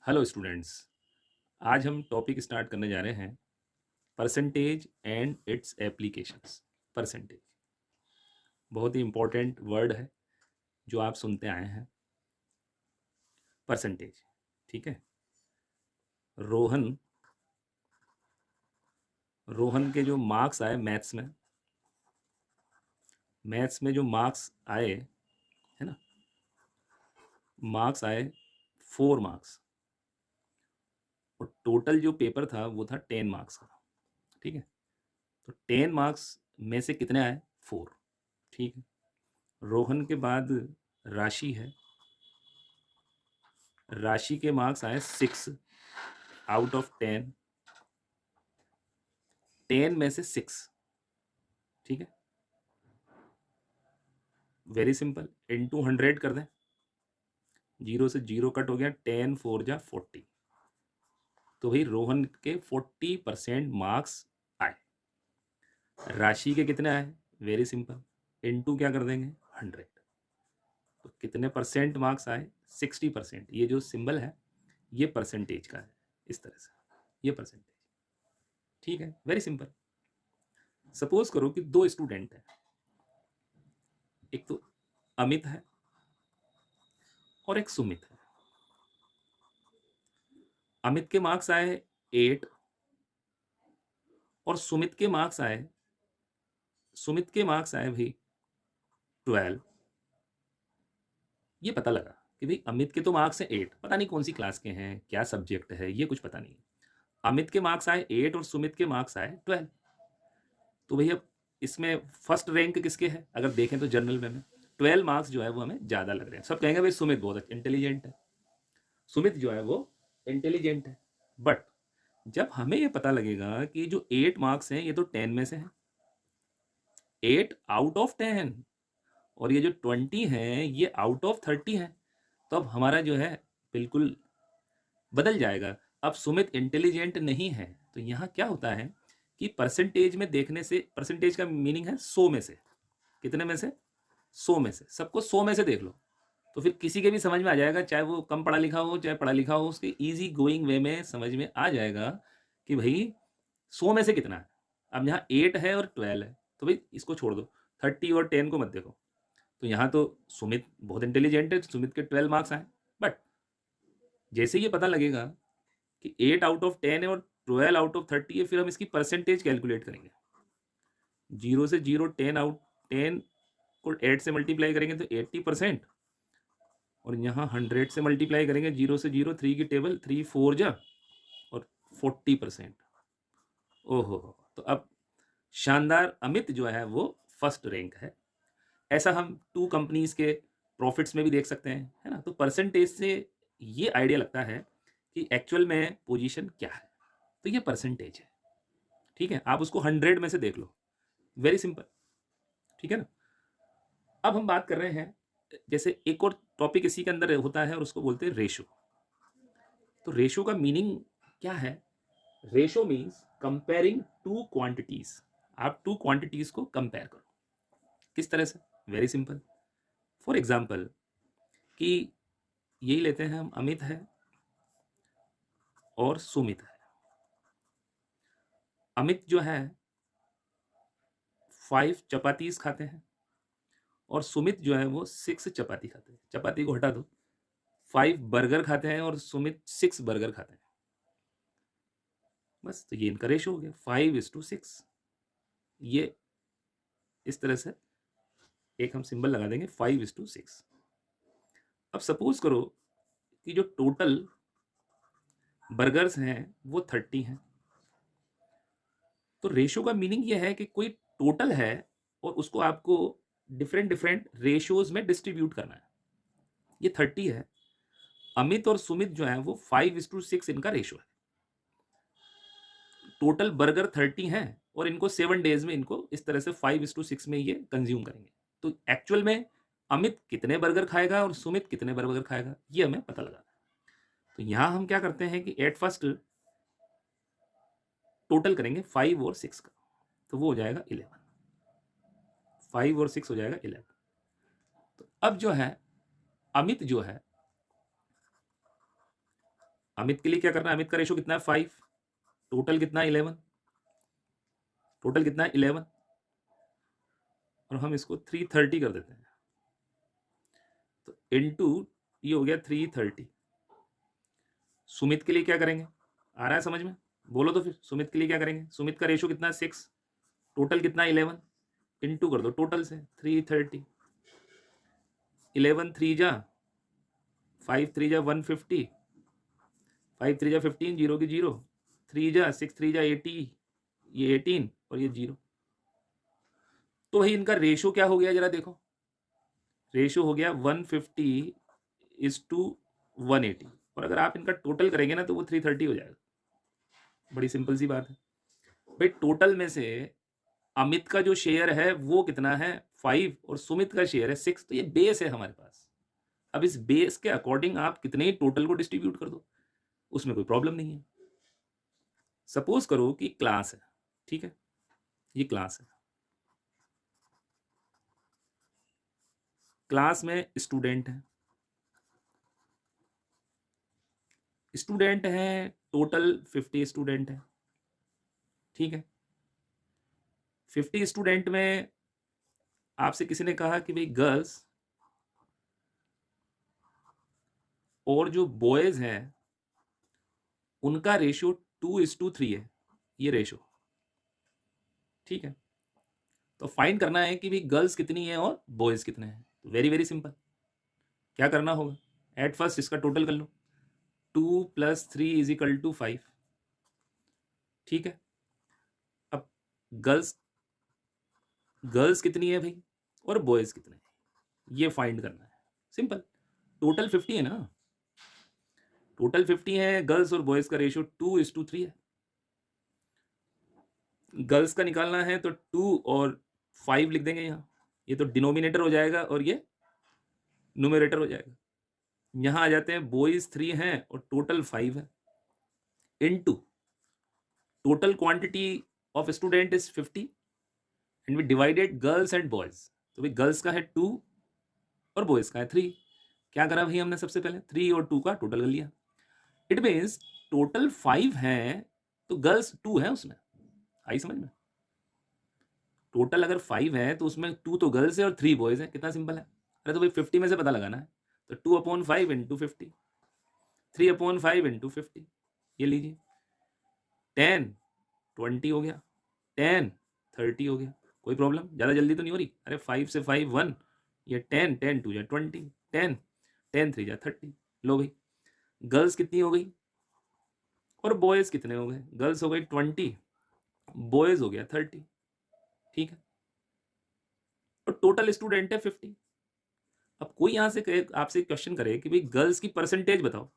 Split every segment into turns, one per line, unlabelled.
Hello students. आज हम topic start करने जा रहे हैं percentage and it's applications. Percentage बहुत ही इंपॉर्टेंट वर्ड है जो आप सुनते आए हैं। परसेंटेज, ठीक है। रोहन रोहन के जो मार्क्स आए मैथ्स में जो मार्क्स आए, है ना, मार्क्स आए 4 मार्क्स, और टोटल जो पेपर था वो था 10 मार्क्स का, ठीक है। तो 10 मार्क्स में से कितने आए? 4, ठीक है। रोहन के बाद राशि है। राशि के मार्क्स आए 6 आउट ऑफ 10। 10 में से 6, ठीक है। वेरी सिंपल, इंटू 100 कर दें, जीरो से जीरो कट हो गया, 10 4 जा 40। तो भाई रोहन के 40% मार्क्स आए। राशि के कितने आए? वेरी सिंपल, इंटू क्या कर देंगे? 100। तो कितने परसेंट मार्क्स आए? 60%। ये जो सिंबल है ये परसेंटेज का है, इस तरह से ये परसेंटेज, ठीक है। Very simple. सपोज करो कि दो स्टूडेंट हैं, एक तो अमित है और एक सुमित है। अमित के मार्क्स आए 8 और सुमित के मार्क्स आए भाई 12। ये पता लगा कि भाई अमित के तो मार्क्स हैं 8, पता नहीं कौन सी क्लास के हैं, क्या सब्जेक्ट है, ये कुछ पता नहीं। अमित के मार्क्स आए 8 और सुमित के मार्क्स आए 12। तो भैया इसमें फर्स्ट रैंक किसके है? अगर देखें तो जनरल में 12 मार्क्स जो है वो हमें ज़्यादा लग रहे हैं। सब कहेंगे भाई सुमित बहुत इंटेलिजेंट है, सुमित जो है वो इंटेलिजेंट है। बट जब हमें ये पता लगेगा कि जो 8 मार्क्स हैं ये तो 10 में से हैं, 8 आउट ऑफ 10, और ये जो 20 है ये आउट ऑफ 30 है, तो अब हमारा जो है बिल्कुल बदल जाएगा। अब सुमित इंटेलिजेंट नहीं है। तो यहाँ क्या होता है कि परसेंटेज में देखने से, परसेंटेज का मीनिंग है 100 में से। कितने में से? 100 में से। सबको 100 में से देख लो, तो फिर किसी के भी समझ में आ जाएगा, चाहे वो कम पढ़ा लिखा हो चाहे पढ़ा लिखा हो, उसके ईजी गोइंग वे में समझ में आ जाएगा कि भाई 100 में से कितना है। अब यहाँ 8 है और 12 है, तो भाई इसको छोड़ दो, 30 और 10 को मत देखो। तो यहाँ तो सुमित बहुत इंटेलिजेंट है, सुमित के 12 मार्क्स आए। बट जैसे ये पता लगेगा कि 8 आउट ऑफ 10 है और 12 आउट ऑफ 30 है, फिर हम इसकी परसेंटेज कैलकुलेट करेंगे। जीरो से जीरो, 10 को 8 से मल्टीप्लाई करेंगे तो 80%, और यहाँ 100 से मल्टीप्लाई करेंगे, जीरो से जीरो, 3 की टेबल, 3 4 जा, और 40%। ओहो, तो अब शानदार अमित जो है वो फर्स्ट रैंक है। ऐसा हम 2 कंपनीज के प्रॉफिट्स में भी देख सकते हैं, है ना। तो परसेंटेज से ये आइडिया लगता है कि एक्चुअल में पोजीशन क्या है। तो ये परसेंटेज है, ठीक है। आप उसको 100 में से देख लो, वेरी सिंपल, ठीक है ना। अब हम बात कर रहे हैं, जैसे एक और टॉपिक इसी के अंदर होता है और उसको बोलते हैं रेशो। तो रेशो का मीनिंग क्या है? Ratio means comparing two quantities. आप 2 क्वांटिटीज को कंपेयर करो। किस तरह से? Very simple. फॉर एग्जाम्पल कि यही लेते हैं हम, अमित है और सुमित है। अमित जो है 5 चपातीस खाते हैं और सुमित जो है वो 6 चपाती खाते हैं। चपाती को हटा दो। 5 बर्गर खाते हैं और सुमित 6 बर्गर खाते हैं। बस, तो ये इनका रेशो हो गया 5:6। ये इस तरह से एक हम सिंबल लगा देंगे, 5:6। अब सपोज करो कि जो टोटल बर्गर्स हैं वो 30 हैं। तो रेशो का मीनिंग ये है कि कोई टोटल है और उसको आपको डिफरेंट डिफरेंट रेशियोज में डिस्ट्रीब्यूट करना है। ये 30 है। अमित और सुमित जो है वो 5:6 इनका रेशो है। टोटल बर्गर 30 हैं और इनको 7 डेज में इनको इस तरह से 5:6 में ये कंज्यूम करेंगे। तो एक्चुअल में अमित कितने बर्गर खाएगा और सुमित कितने बर्गर खाएगा, ये हमें पता लगाना है। तो यहां हम क्या करते हैं कि एट फर्स्ट टोटल करेंगे 5 और 6 का, तो वो हो जाएगा 11। 5 और 6 हो जाएगा 11। तो अब जो है अमित जो है अमित के लिए क्या करना है, अमित का रेशो कितना है 5, टोटल कितना है 11, टोटल कितना है 11, और हम इसको 330 कर देते हैं, तो इनटू ये हो गया 330। सुमित के लिए क्या करेंगे, आ रहा है समझ में, बोलो तो फिर सुमित के लिए क्या करेंगे, सुमित का रेशो कितना है 6, टोटल कितना है 11, इनटू कर दो टोटल से 330, 11 3 जा 5 3 जा 150, 5 3 जा 15, जीरो की जीरो, 3 जा 6 3 जा 80, ये 18 और ये 0। तो भाई इनका रेशो क्या हो गया जरा देखो, रेशो हो गया 150:180, और अगर आप इनका टोटल करेंगे ना तो वो 330 हो जाएगा। बड़ी सिंपल सी बात है भाई। टोटल में से अमित का जो शेयर है वो कितना है 5 और सुमित का शेयर है 6, तो ये बेस है हमारे पास। अब इस बेस के अकॉर्डिंग आप कितने ही टोटल को डिस्ट्रीब्यूट कर दो, उसमें कोई प्रॉब्लम नहीं है। सपोज करो कि क्लास है, ठीक है, ये क्लास है, क्लास में स्टूडेंट है, स्टूडेंट है टोटल 50 स्टूडेंट है, ठीक है। 50 स्टूडेंट में आपसे किसी ने कहा कि भाई गर्ल्स और जो बॉयज हैं उनका रेशियो 2:3 है, ये रेशियो, ठीक है। तो फाइंड करना है कि भाई गर्ल्स कितनी है और बॉयज कितने हैं। तो वेरी वेरी सिंपल, क्या करना होगा, एट फर्स्ट इसका टोटल कर लो, 2 + 3 = 5, ठीक है। अब गर्ल्स गर्ल्स कितनी है भाई और बॉयज कितने हैं, ये फाइंड करना है, सिंपल। टोटल 50 है ना, टोटल 50 है, गर्ल्स और बॉयज का रेशियो 2:3 है। गर्ल्स का निकालना है तो 2 और 5 लिख देंगे यहाँ, ये तो डिनोमिनेटर हो जाएगा और ये न्यूमरेटर हो जाएगा। यहाँ आ जाते हैं, बॉयज 3 हैं और टोटल 5 है, into total quantity of student is 50 and we divided girls and boys. तो भाई गर्ल्स का है 2 और बॉयज का है 3। क्या करा भाई हमने, सबसे पहले 3 और 2 का टोटल कर लिया। इट मीन्स टोटल 5 है तो गर्ल्स 2 है उसमें, आई समझ में। टोटल अगर 5 है तो उसमें 2 तो गर्ल्स है और 3 बॉयज है, कितना सिंपल है। अरे तो भाई 50 में से पता लगाना है, तो 2/5 × 50, 3/5 × 50, ये लीजिए 10 20 हो गया, 10 30 हो गया। कोई प्रॉब्लम, ज़्यादा जल्दी तो नहीं हो रही। अरे 5 से 5 1, ये 10 10 2 जा 20, 10 10 3 जा 30। लो भाई गर्ल्स कितनी हो गई और बॉयज कितने हो गए, गर्ल्स हो गई 20, बॉयज हो गया 30, ठीक है। और टोटल स्टूडेंट है 50। अब कोई यहां से आपसे क्वेश्चन करे कि भाई गर्ल्स की परसेंटेज बताओ,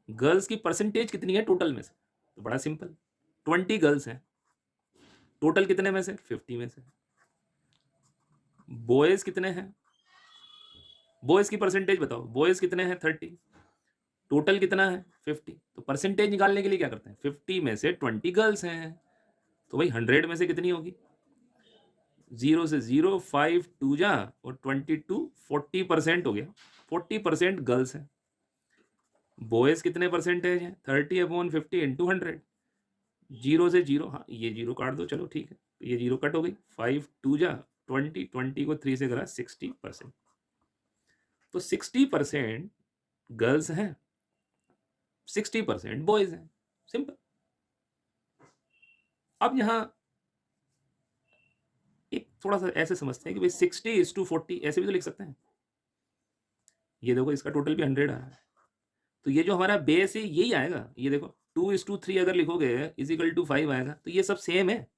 गर्ल्स की परसेंटेज कितनी है टोटल में से, तो बड़ा सिंपल, 20 गर्ल्स हैं, टोटल कितने में से 50 में से। बॉयज कितने हैं, बॉयज की परसेंटेज बताओ, बॉयज कितने हैं 30, टोटल कितना है 50। तो परसेंटेज निकालने के लिए क्या करते हैं, 50 में से 20 गर्ल्स हैं, तो भाई 100 में से कितनी होगी, 0 से 0, 5 2 जा और 22, 40% हो गया, 40% गर्ल्स हैं। बॉयज कितने परसेंटेज हैं, 30/50 × 100, 0 से 0, हाँ ये 0 काट दो, चलो ठीक है, ये 0 कट हो गई, 5 2 जा 20, 20 को 3 से करा 60%, तो 60% गर्ल्स हैं, 60% बॉयज हैं, सिंपल। अब यहां एक थोड़ा सा ऐसे समझते हैं कि भाई 60:40 ऐसे भी तो लिख सकते हैं। ये देखो इसका टोटल भी 100 आ रहा है, तो ये जो हमारा बेस है यही आएगा। ये देखो 2:3 अगर लिखोगे = 5 आएगा, तो ये सब सेम है।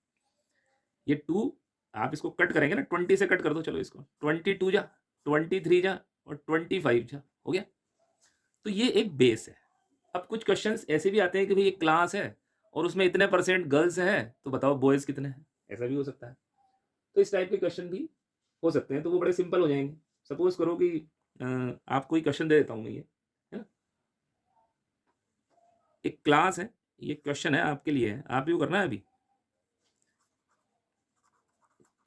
ये 2 आप इसको कट करेंगे ना, 20 से कट कर दो, चलो इसको 22 जा 23 जा और 25 जा, हो गया। तो ये एक बेस है। अब कुछ क्वेश्चंस ऐसे भी आते हैं कि भाई एक क्लास है और उसमें इतने % गर्ल्स हैं, तो बताओ बॉयज कितने हैं, ऐसा भी हो सकता है। तो इस टाइप के क्वेश्चन भी हो सकते हैं, तो वो बड़े सिंपल हो जाएंगे। सपोज करो कि आपको क्वेश्चन दे देता हूँ मैं, ये है ना, एक क्लास है, ये क्वेश्चन है आपके लिए है, आप यू करना है अभी।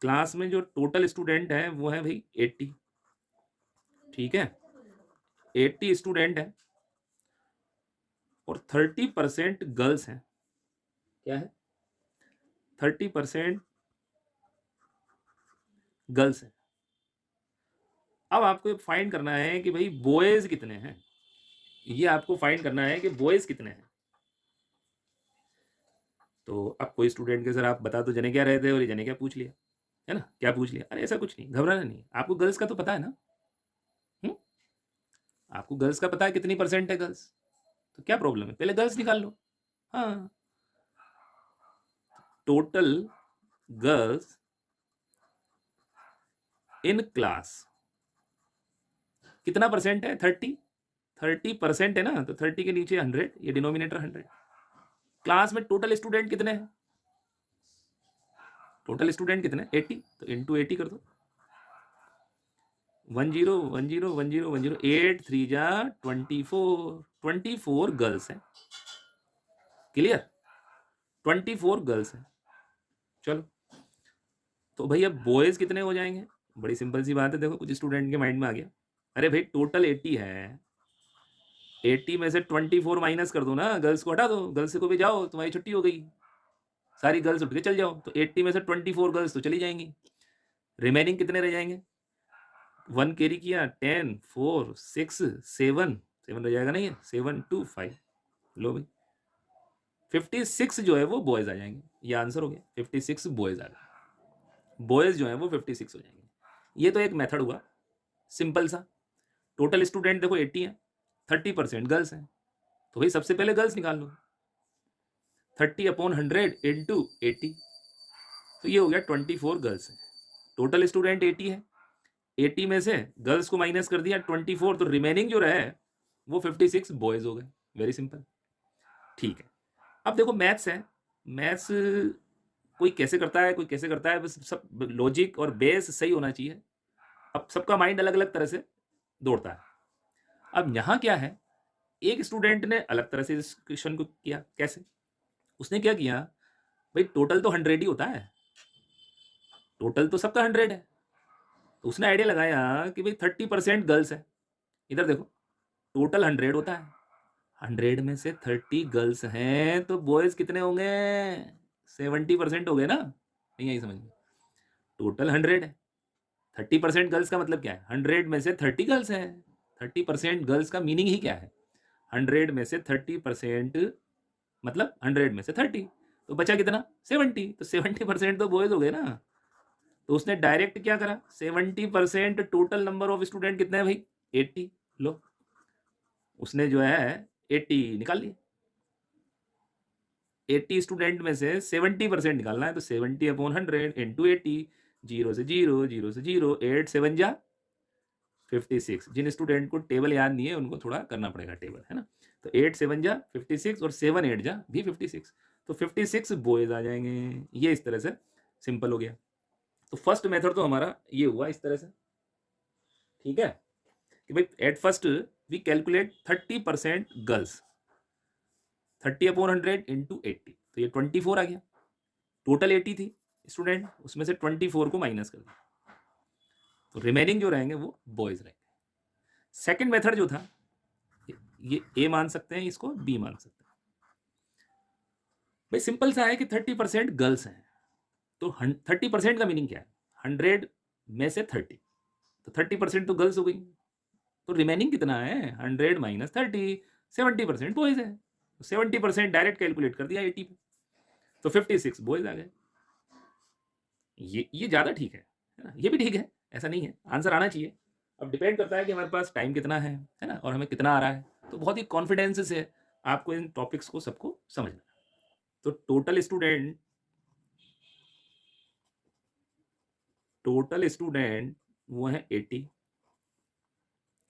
क्लास में जो टोटल स्टूडेंट है वो है भाई 80, ठीक है। 80 स्टूडेंट हैं और 30% गर्ल्स हैं। क्या है? 30% गर्ल्स हैं। अब आपको फाइंड करना है कि भाई बॉयज कितने हैं। ये आपको फाइंड करना है कि बॉयज कितने हैं। तो अब कोई स्टूडेंट के सर आप बता दो जने क्या रहे थे और ये जने क्या पूछ लिया, है ना, क्या पूछ लिया। अरे ऐसा कुछ नहीं, घबराना नहीं। आपको गर्ल्स का तो पता है ना। हुँ? आपको गर्ल्स का पता है कितनी परसेंट है गर्ल्स, तो क्या प्रॉब्लम है, पहले गर्ल्स निकाल लो। हाँ, टोटल गर्ल्स इन क्लास कितना परसेंट है? 30% है ना, तो 30 के नीचे 100, ये डिनोमिनेटर 100। क्लास में टोटल स्टूडेंट कितने हैं? टोटल स्टूडेंट कितने? 80, तो इंटू 80 कर दो। 10 10 10 10 10 8 3 जा 24 गर्ल्स हैं। क्लियर? 24 गर्ल्स हैं। चलो, तो भैया बॉयज कितने हो जाएंगे? बड़ी सिंपल सी बात है, देखो कुछ स्टूडेंट के माइंड में आ गया, अरे भाई टोटल 80 है, 80 में से 24 माइनस कर दो ना, गर्ल्स को हटा दो, गर्ल्स को भी जाओ, तुम्हारी छुट्टी हो गई, सारी गर्ल्स उठ के चल जाओ, तो 80 में से 24 गर्ल्स तो चली जाएंगी, रिमेनिंग कितने रह जाएंगे? 1 कैरी किया, 10 4 6 7 7 रह जाएगा, नहीं है 7 2 5, लो भाई 56 जो है वो बॉयज आ जाएंगे। ये आंसर हो गया, 56 बॉयज आ गए। बॉयज जो है वो 56 हो जाएंगे। ये तो एक मेथड हुआ सिंपल सा। टोटल स्टूडेंट देखो 80 है, 30% गर्ल्स हैं, तो भाई सबसे पहले गर्ल्स निकाल लो, 30/100 इंटू 80, तो ये हो गया 24 गर्ल्स हैं। टोटल स्टूडेंट 80 है, 80 में से गर्ल्स को माइनस कर दिया 24, तो रिमेनिंग जो रहे वो 56 बॉयज हो गए। Very simple. ठीक है, अब देखो मैथ्स है, मैथ्स कोई कैसे करता है कोई कैसे करता है, बस सब लॉजिक और बेस सही होना चाहिए। अब सबका माइंड अलग अलग तरह से दौड़ता है। अब यहाँ क्या है, एक स्टूडेंट ने अलग तरह से इस क्वेश्चन को किया। कैसे? उसने क्या किया, भाई टोटल तो 100 ही होता है, टोटल तो सबका 100 है, तो उसने आइडिया लगाया कि भाई 30% गर्ल्स है। इधर देखो, टोटल 100 होता है, 100 में से 30 गर्ल्स हैं, तो बॉयज कितने होंगे? 70% हो गए ना। नहीं आई समझ में? टोटल 100 है, 30% गर्ल्स का मतलब क्या है? 100 में से 30 गर्ल्स हैं। 30% गर्ल्स का मीनिंग ही क्या है? 100 में से 30% मतलब 100 में से 30, तो बचा कितना? 70, तो 70% तो बॉयज हो गए ना। तो उसने डायरेक्ट क्या करा, 70% टोटल नंबर ऑफ स्टूडेंट कितने हैं भाई? 80। लो, उसने जो है 80 निकाल लिए। 80 स्टूडेंट में से 70% निकालना है, तो 70/100 इंटू 80, 0 से 0, 0 से 0, 8 7 जा 56। जिन स्टूडेंट को टेबल याद नहीं है उनको थोड़ा करना पड़ेगा टेबल, है ना। तो 8 7 जा 56 और 7 8 जा भी 56, तो 56 बॉयज आ जाएंगे। ये इस तरह से सिंपल हो गया। तो फर्स्ट मेथड तो हमारा ये हुआ इस तरह से, ठीक है, कि भाई at first we calculate 30% girls, 30/100 into 80, तो ये 24 आ गया। टोटल 80 थी स्टूडेंट, उसमें से 24 को माइनस कर दिया, तो रिमेनिंग जो रहेंगे वो बॉयज रहेंगे। सेकंड मेथड जो था, ये ए मान सकते हैं, इसको बी मान सकते हैं। भाई सिंपल सा है कि 30% गर्ल्स हैं, तो 30% का मीनिंग क्या है? 100 में से 30, तो 30% तो गर्ल्स हो गई, तो रिमेनिंग कितना है? 100 माइनस 30, 70% बॉयज है। 70% डायरेक्ट कैलकुलेट कर दिया 80 पे, तो 56 बॉयज आ गए। ये ज़्यादा ठीक है ना, ये भी ठीक है, ऐसा नहीं है, आंसर आना चाहिए। अब डिपेंड करता है कि हमारे पास टाइम कितना है ना, और हमें कितना आ रहा है। तो बहुत ही कॉन्फिडेंस से आपको इन टॉपिक्स को सबको समझना है। तो टोटल स्टूडेंट वो है 80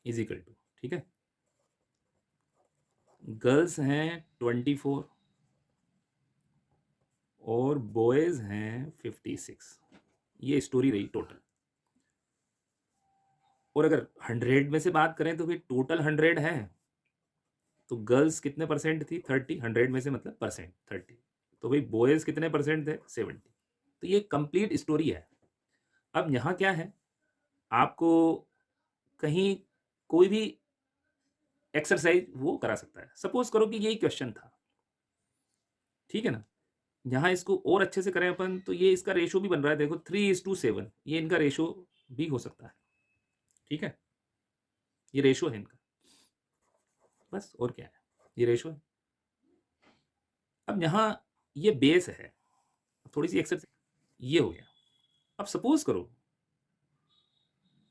इज इक्वल टू, ठीक है, गर्ल्स हैं 24 और बॉयज हैं 56। ये स्टोरी रही टोटल। और अगर 100 में से बात करें तो फिर टोटल 100 है, तो गर्ल्स कितने परसेंट थी? 30, 100 में से मतलब परसेंट 30, तो भाई बॉयज कितने परसेंट थे? 70। तो ये कंप्लीट स्टोरी है। अब यहाँ क्या है, आपको कहीं कोई भी एक्सरसाइज वो करा सकता है। सपोज करो कि यही क्वेश्चन था, ठीक है ना, यहाँ इसको और अच्छे से करें अपन तो ये इसका रेशो भी बन रहा है, देखो 3:7, ये इनका रेशो भी हो सकता है, ठीक है, ये रेशो है इनका, बस और क्या है, ये रेशो है। अब यहाँ ये बेस है, थोड़ी सी एक्सरसाइज, ये हो गया। अब सपोज करो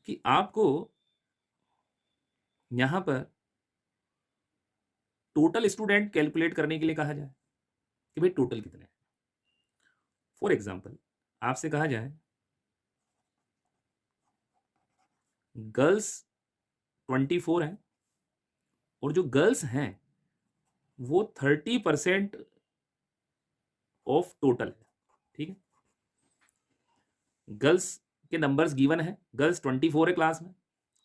कि आपको यहां पर टोटल स्टूडेंट कैलकुलेट करने के लिए कहा जाए कि भाई टोटल कितने हैं। फॉर एग्जाम्पल आपसे कहा जाए गर्ल्स 24 हैं और जो गर्ल्स हैं वो 30% ऑफ टोटल है, ठीक है, गर्ल्स के नंबर्स गिवन है, गर्ल्स 24 है क्लास में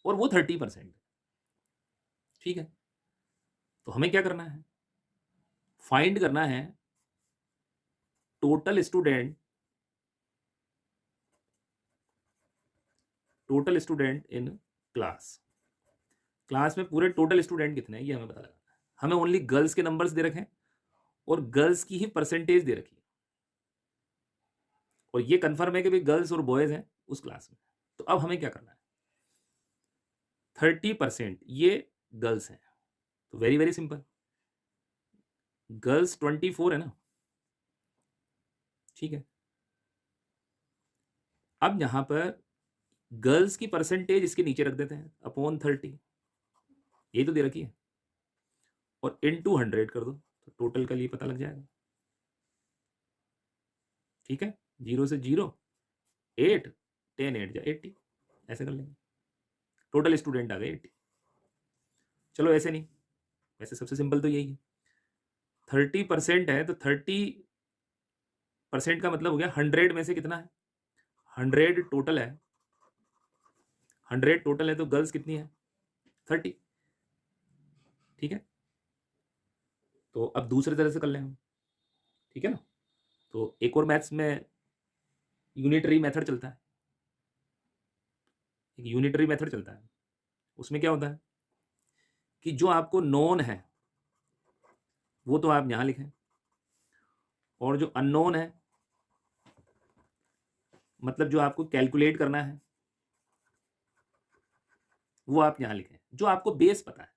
और वो 30% है, ठीक है। तो हमें क्या करना है, फाइंड करना है total student in class. Class में पूरे टोटल स्टूडेंट कितने हैं ये हमें पता लगाना है। हमें ओनली गर्ल्स के नंबर्स दे रखे हैं और गर्ल्स की ही परसेंटेज दे रखी है और ये कंफर्म है कि भाई गर्ल्स और बॉयज हैं उस क्लास में। तो अब हमें क्या करना है, 30% ये गर्ल्स हैं, तो वेरी वेरी सिंपल, गर्ल्स 24 है ना, ठीक है। अब यहां पर गर्ल्स की परसेंटेज इसके नीचे रख देते हैं अपॉन 30, ये तो दे रखी है, और इनटू 100 कर दो तो टोटल का लिए पता लग जाएगा, ठीक है। 0 से 0, 8, 10 8 जा 80, ऐसे कर लेंगे, टोटल स्टूडेंट आ गए 80। चलो ऐसे नहीं, वैसे सबसे सिंपल तो यही है, 30% है तो 30% का मतलब हो गया 100 में से कितना है, 100 टोटल है, 100 टोटल है तो गर्ल्स कितनी है, 30, ठीक है। तो अब दूसरे तरह से कर लें हम, ठीक है ना। तो एक और मैथ्स में यूनिटरी मेथड चलता है, एक यूनिटरी मेथड चलता है, उसमें क्या होता है कि जो आपको नोन है वो तो आप यहां लिखें, और जो अननोन है मतलब जो आपको कैलकुलेट करना है वो आप यहां लिखें। जो आपको बेस पता है,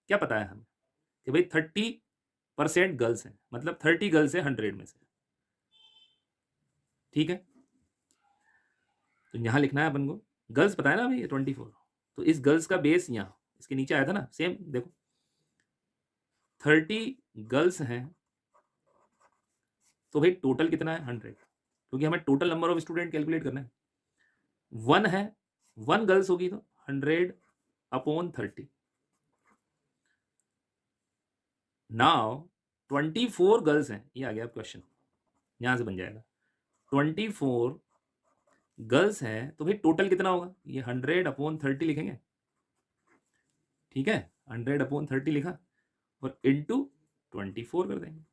क्या पता है हमें कि भाई 30% गर्ल्स हैं, मतलब 30 गर्ल्स है 100 में से, ठीक है। तो यहां लिखना है अपन को, गर्ल्स पता है ना भाई 24, तो इस गर्ल्स का बेस यहां इसके नीचे आया था ना, सेम देखो 30 गर्ल्स हैं तो भाई टोटल कितना है 100, क्योंकि हमें total number of student calculate करना है। 1 है, 1 गर्ल्स होगी तो 100 अपॉन 30। नाउ 24 गर्ल्स हैं, ये आ गया क्वेश्चन, यहां से बन जाएगा 24 गर्ल्स हैं तो भाई टोटल कितना होगा, ये 100 अपॉन 30 लिखेंगे, ठीक है, 100 अपॉन 30 लिखा और इंटू 24 कर देंगे।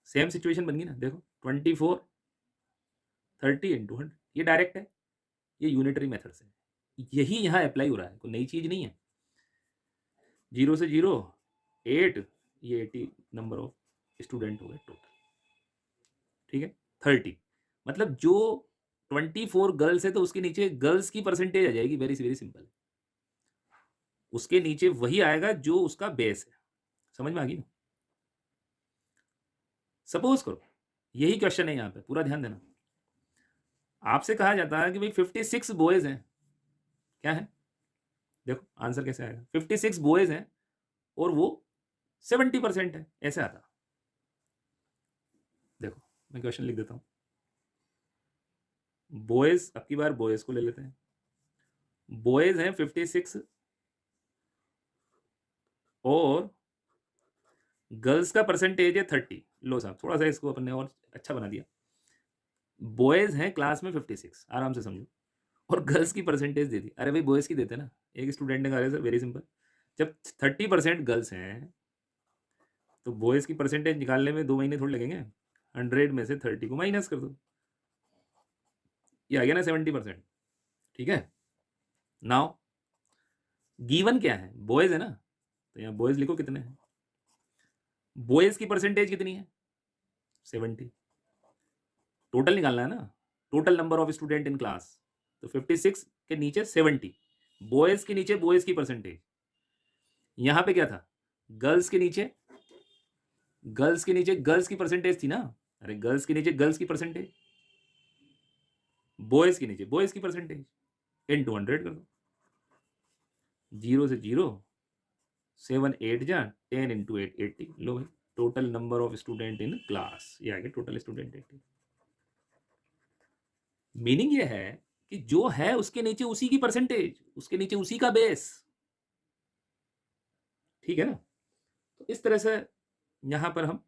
सेम सिचुएशन बन गई ना, देखो 24 30 इंटू 100, ये डायरेक्ट है, ये यूनिटरी मेथड से, यही यहाँ अप्लाई हो रहा है, कोई नई चीज नहीं है। 0 से 0, 8, ये 80 नंबर ऑफ स्टूडेंट हो गए टोटल, ठीक है। 30 मतलब जो 24 गर्ल्स है तो उसके नीचे गर्ल्स की परसेंटेज आ जाएगी, वेरी वेरी सिंपल, उसके नीचे वही आएगा जो उसका बेस है, समझ में आ गई ना। सपोज करो यही क्वेश्चन है, यहाँ पे पूरा ध्यान देना, आपसे कहा जाता है कि भाई 56 बॉयज हैं, क्या है, देखो आंसर कैसे आएगा, 56 बॉयज हैं और वो 70% है, ऐसे आता। देखो मैं क्वेश्चन लिख देता हूं, बॉयज, अब की बार बॉयज को ले लेते हैं, बॉयज हैं 56 और गर्ल्स का परसेंटेज है 30। लो साहब थोड़ा सा इसको अपने और अच्छा बना दिया, बॉयज हैं क्लास में 56, आराम से समझो, और गर्ल्स की परसेंटेज दे दी, अरे भाई बॉयज की देते ना, एक स्टूडेंट ने कहा वेरी सिंपल, जब 30% गर्ल्स हैं तो बॉयज की परसेंटेज निकालने में 2 महीने थोड़ी लगेंगे, 100 में से 30 को माइनस कर दो, ये आ गया ना 70%, ठीक है। नाउ गिवन क्या है, बॉयज है ना, तो यहाँ बॉयज लिखो कितने हैं। बॉयज की परसेंटेज कितनी है, 70। टोटल निकालना है ना, total number of student in class, तो 56 के नीचे 70, बॉयज के नीचे बॉयज की परसेंटेज। यहां पे क्या था, गर्ल्स के नीचे, गर्ल्स के नीचे गर्ल्स की परसेंटेज थी ना, अरे गर्ल्स के नीचे गर्ल्स की परसेंटेज, बॉयज के नीचे बॉयज की परसेंटेज, इन 200 कर दो, 0 से 0, 7 8 जा 10 इंटू 8 80, लो भाई total number of student in class, ये आ गया टोटल स्टूडेंट 80। मीनिंग ये है कि जो है उसके नीचे उसी की परसेंटेज, उसके नीचे उसी का बेस, ठीक है ना। तो इस तरह से यहां पर हम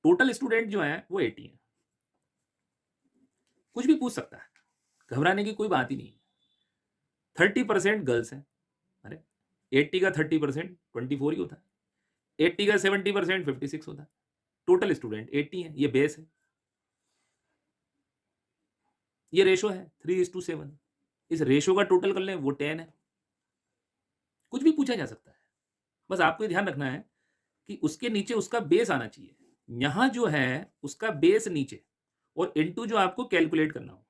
टोटल स्टूडेंट जो है वो 80 है। कुछ भी पूछ सकता है, घबराने की कोई बात ही नहीं। 30% गर्ल्स हैं, अरे 80 का 30% 24 ही होता है, 80 का 70% 56 होता है, टोटल स्टूडेंट 80 है, ये बेस है, ये रेशो है 3:7, इस रेशो का टोटल कर लें वो 10 है। कुछ भी पूछा जा सकता है, बस आपको ये ध्यान रखना है कि उसके नीचे उसका बेस आना चाहिए। यहां जो है उसका बेस नीचे, और इनटू जो आपको कैलकुलेट करना हो,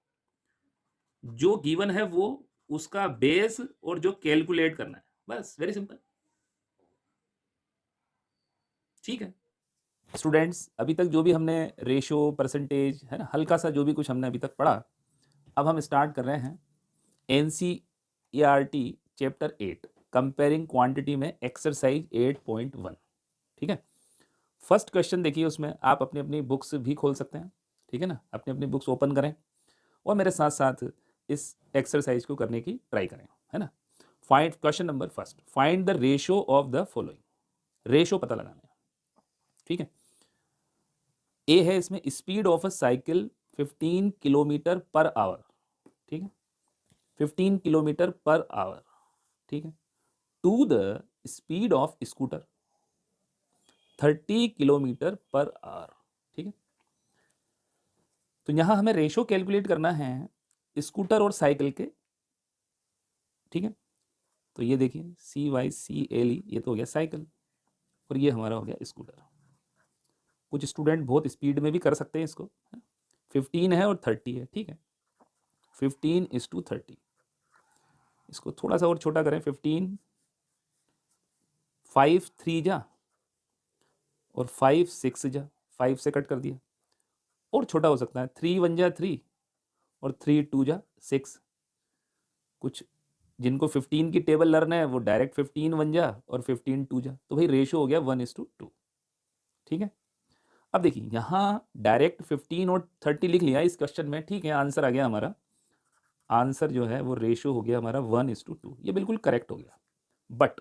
जो गिवन है वो उसका बेस और जो कैलकुलेट करना है, बस वेरी सिंपल, ठीक है। स्टूडेंट्स अभी तक जो भी हमने रेशो परसेंटेज है ना, हल्का सा जो भी कुछ हमने अभी तक पढ़ा, अब हम स्टार्ट कर रहे हैं NCERT चैप्टर 8 कंपेयरिंग क्वांटिटी में एक्सरसाइज 8.1, ठीक है। फर्स्ट क्वेश्चन देखिए, उसमें आप अपनी अपनी बुक्स भी खोल सकते हैं, ठीक है ना, अपनी अपनी बुक्स ओपन करें और मेरे साथ साथ इस एक्सरसाइज को करने की ट्राई करें, है ना। Find question number first, find the ratio of the following, ratio पता लगाना है, ठीक है। ए है इसमें speed of a cycle 15 kilometre per hour, ठीक है, 15 किलोमीटर पर आवर, ठीक है, to the speed of scooter 30 kilometre per hour, ठीक है। तो यहां हमें रेशो कैलकुलेट करना है स्कूटर और साइकिल के, ठीक है। तो ये देखिए CYCLE, ये तो हो गया साइकिल और ये हमारा हो गया स्कूटर। कुछ स्टूडेंट बहुत स्पीड में भी कर सकते हैं इसको, 15 है और 30 है, ठीक है, 15:30, इसको थोड़ा सा और छोटा करें, 15, 5 3 जा और 5 6 जा, 5 से कट कर दिया, और छोटा हो सकता है 3 1 जा 3 और 3 2 जा 6। कुछ जिनको 15 की टेबल लर्न है वो डायरेक्ट 15 1 जा और 15 2 जा, तो भाई रेशो हो गया 1:2, ठीक है। अब देखिए यहाँ डायरेक्ट 15 और 30 लिख लिया इस क्वेश्चन में, ठीक है, आंसर आ गया हमारा, आंसर जो है वो रेशो हो गया हमारा 1:2, ये बिल्कुल करेक्ट हो गया। बट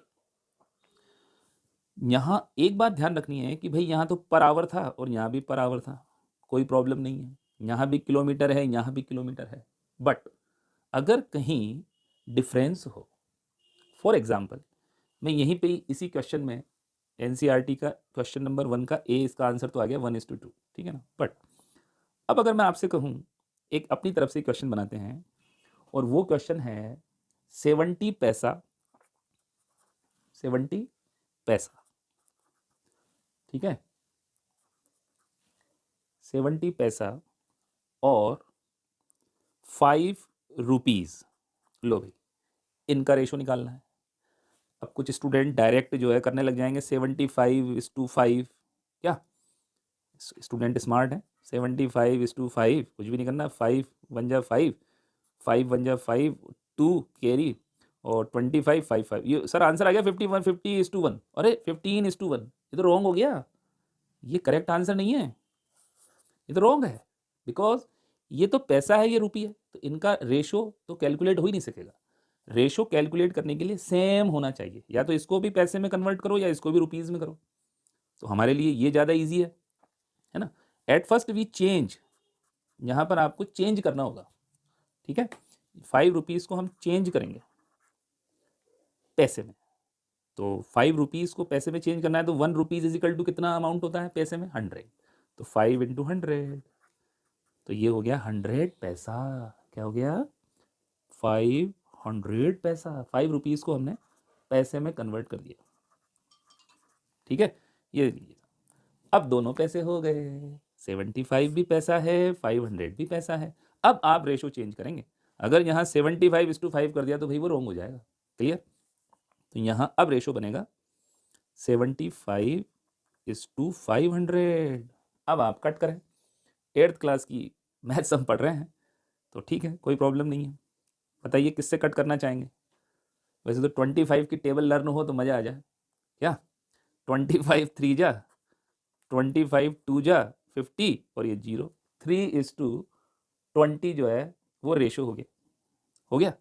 यहाँ एक बात ध्यान रखनी है कि भाई यहाँ तो पर आवर था और यहाँ भी पर आवर था, कोई प्रॉब्लम नहीं है, यहाँ भी किलोमीटर है यहाँ भी किलोमीटर है। बट अगर कहीं डिफरेंस हो, फॉर एग्जाम्पल मैं यहीं पे इसी क्वेश्चन में NCERT का क्वेश्चन नंबर 1 का ए, इसका आंसर तो आ गया 1:2, ठीक है ना। बट अब अगर मैं आपसे कहूँ, एक अपनी तरफ से क्वेश्चन बनाते हैं और वो क्वेश्चन है 70 पैसा, 70 पैसा, ठीक है, 70 पैसा और 5 रुपीज़, लो भाई इनका रेशो निकालना है। अब कुछ स्टूडेंट डायरेक्ट जो है करने लग जाएंगे 75:5, क्या स्टूडेंट स्मार्ट है, 75:5, कुछ भी नहीं करना, 5 1 जा 5, 5 1 जा 5, 2 कैरी और 25 5 5, ये सर आंसर आ गया 51 50:1, अरे 15:1, ये तो रॉन्ग हो गया, ये करेक्ट आंसर नहीं है, ये तो रॉन्ग है, बिकॉज ये तो पैसा है ये रुपी है, तो इनका रेशो तो कैलकुलेट हो ही नहीं सकेगा। रेशो कैलकुलेट करने के लिए सेम होना चाहिए, या तो इसको भी पैसे में कन्वर्ट करो या इसको भी रुपीज़ में करो, तो हमारे लिए ये ज़्यादा ईजी है ना। एट फर्स्ट वी चेंज, यहाँ पर आपको चेंज करना होगा, ठीक है, 5 रुपीज़ को हम चेंज करेंगे पैसे में, तो 5 रुपीज़ को पैसे में चेंज करना है तो 1 रुपीज़ इज इक्वल टू कितना अमाउंट होता है पैसे में, 100, तो 5 इंटू 100, तो ये हो गया 100 पैसा, क्या हो गया 500 100 पैसा, 5 रुपीज़ को हमने पैसे में कन्वर्ट कर दिया, ठीक है। ये लीजिए, अब दोनों पैसे हो गए, 75 भी पैसा है, 500 भी पैसा है। अब आप रेशो चेंज करेंगे, अगर यहाँ 75:5 कर दिया तो भाई वो रॉन्ग हो जाएगा, क्लियर। तो यहाँ अब रेशो बनेगा 75:500। अब आप कट करें, 8th क्लास की मैथ्स हम पढ़ रहे हैं तो ठीक है, कोई प्रॉब्लम नहीं है। बताइए किससे कट करना चाहेंगे। वैसे तो 25 की टेबल लर्न हो तो मज़ा आ जाए क्या। 25 3 जा, 25 2 जा 50 और ये 0, 3:20 जो है वो रेशो हो गया।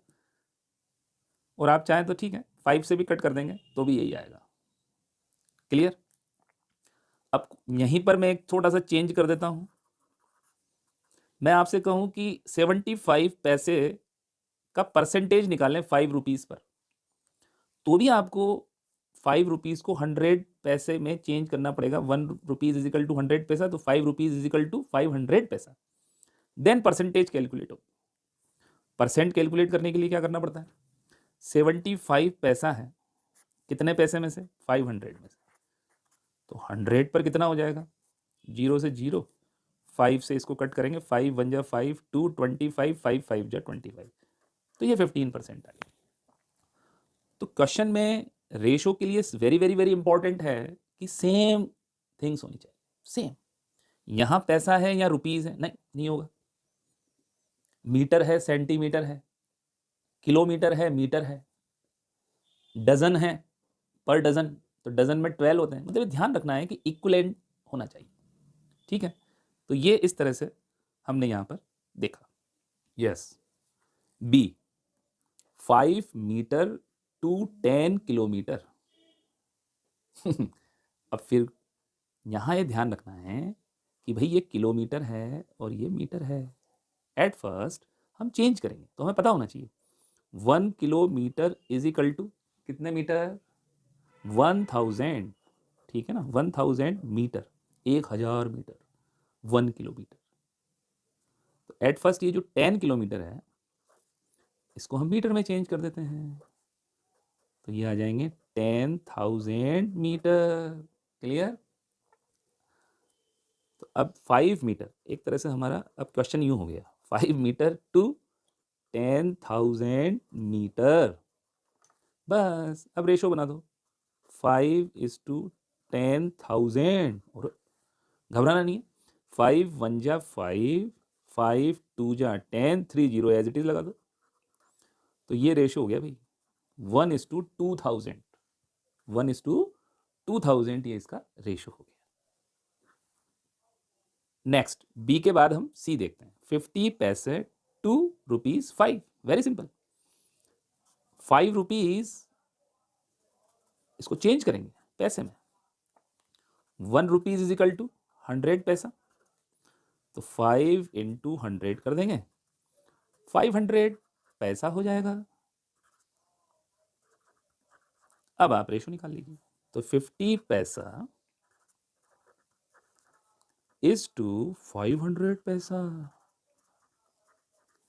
और आप चाहें तो ठीक है 5 से भी कट कर देंगे तो भी यही आएगा, क्लियर। अब यहीं पर मैं एक थोड़ा सा चेंज कर देता हूं, मैं आपसे कहूं कि 75 पैसे का परसेंटेज निकालें 5 रुपीज़ पर, तो भी आपको 5 रुपीज़ को 100 पैसे में चेंज करना पड़ेगा। 1 रुपीज़ इज इक्वल टू 100 पैसा, तो 5 रुपीज़ इज इक्वल टू 500 पैसा। देन परसेंटेज कैलकुलेट हो। परसेंट कैलकुलेट करने के लिए क्या करना पड़ता है, 75 पैसा है कितने पैसे में से, 500 में से, तो 100 पर कितना हो जाएगा, 0 से 0, 5 से इसको कट करेंगे, 5 1 जा 5, 2 25, 5 5 जा 25, तो ये 15% आ गया। तो क्वेश्चन में रेशो के लिए वेरी वेरी वेरी इंपॉर्टेंट है कि सेम थिंग्स होनी चाहिए, सेम। यहां पैसा है या रुपीज है, नहीं होगा। मीटर है सेंटीमीटर है, किलोमीटर है मीटर है, डजन है पर डजन, तो डजन में 12 होते हैं। मतलब ध्यान रखना है कि इक्विवेलेंट होना चाहिए, ठीक है। तो ये इस तरह से हमने यहां पर देखा। Yes, B 5 metre to 10 kilometre. अब फिर यहां ये ध्यान रखना है कि भाई ये किलोमीटर है और ये मीटर है। एट फर्स्ट हम चेंज करेंगे तो हमें पता होना चाहिए 1 किलोमीटर इज इक्वल टू कितने मीटर, 1000, ठीक है ना, 1000 मीटर, 1000 मीटर, 1 किलोमीटर। तो एट फर्स्ट ये जो 10 किलोमीटर है इसको हम मीटर में चेंज कर देते हैं, तो ये आ जाएंगे 10,000 मीटर, क्लियर। तो अब 5 मीटर, एक तरह से हमारा अब क्वेश्चन यूं हो गया, 5 मीटर टू 10,000 मीटर। बस अब रेशो बना दो 5:10,000, और घबराना नहीं है, 5 1 जा 5, 5 2 जा 10, 3 0 एज इट इज लगा दो, तो ये रेशो हो गया भाई 1:2000, 1:2000 ये इसका रेशो हो गया। नेक्स्ट बी के बाद हम सी देखते हैं, 50 पैसे टू ₹5, वेरी सिंपल। 5 रुपीज इसको चेंज करेंगे पैसे में, 1 रुपीज इज इक्वल टू 100 पैसा, तो 5 इंटू 100 कर देंगे, 500 पैसा हो जाएगा। अब आप रेशो निकाल लीजिए, तो 50 पैसा इज टू 500 पैसा,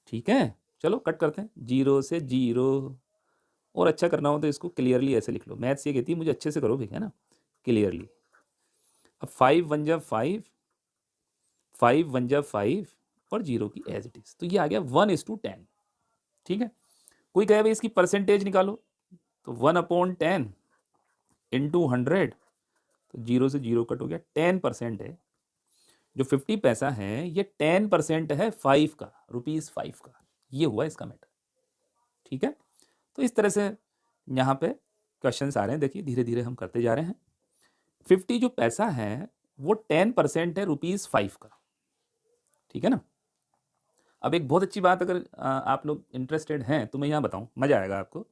ठीक है। चलो कट करते हैं, 0 से 0, और अच्छा करना हो तो इसको क्लियरली ऐसे लिख लो, मैथ्स ये कहती है मुझे अच्छे से करो भैया ना, क्लियरली। अब 5 1 जा 5, 5 1 जा 5 और 0 की एज इट इज, तो ये आ गया 1:10, ठीक है। कोई कहे भाई इसकी परसेंटेज निकालो, तो 1/10 इंटू 100, तो 0 से 0 कट हो गया, 10% है। जो 50 पैसा है ये 10% है 5 का, ₹5 का, ये हुआ इसका मैटर, ठीक है। तो इस तरह से यहाँ पे क्वेश्चन आ रहे हैं, देखिए धीरे धीरे हम करते जा रहे हैं। 50 जो पैसा है वो 10% है ₹5 का, ठीक है ना। अब एक बहुत अच्छी बात, अगर आप लोग इंटरेस्टेड हैं तो मैं यहाँ बताऊँ, मज़ा आएगा आपको।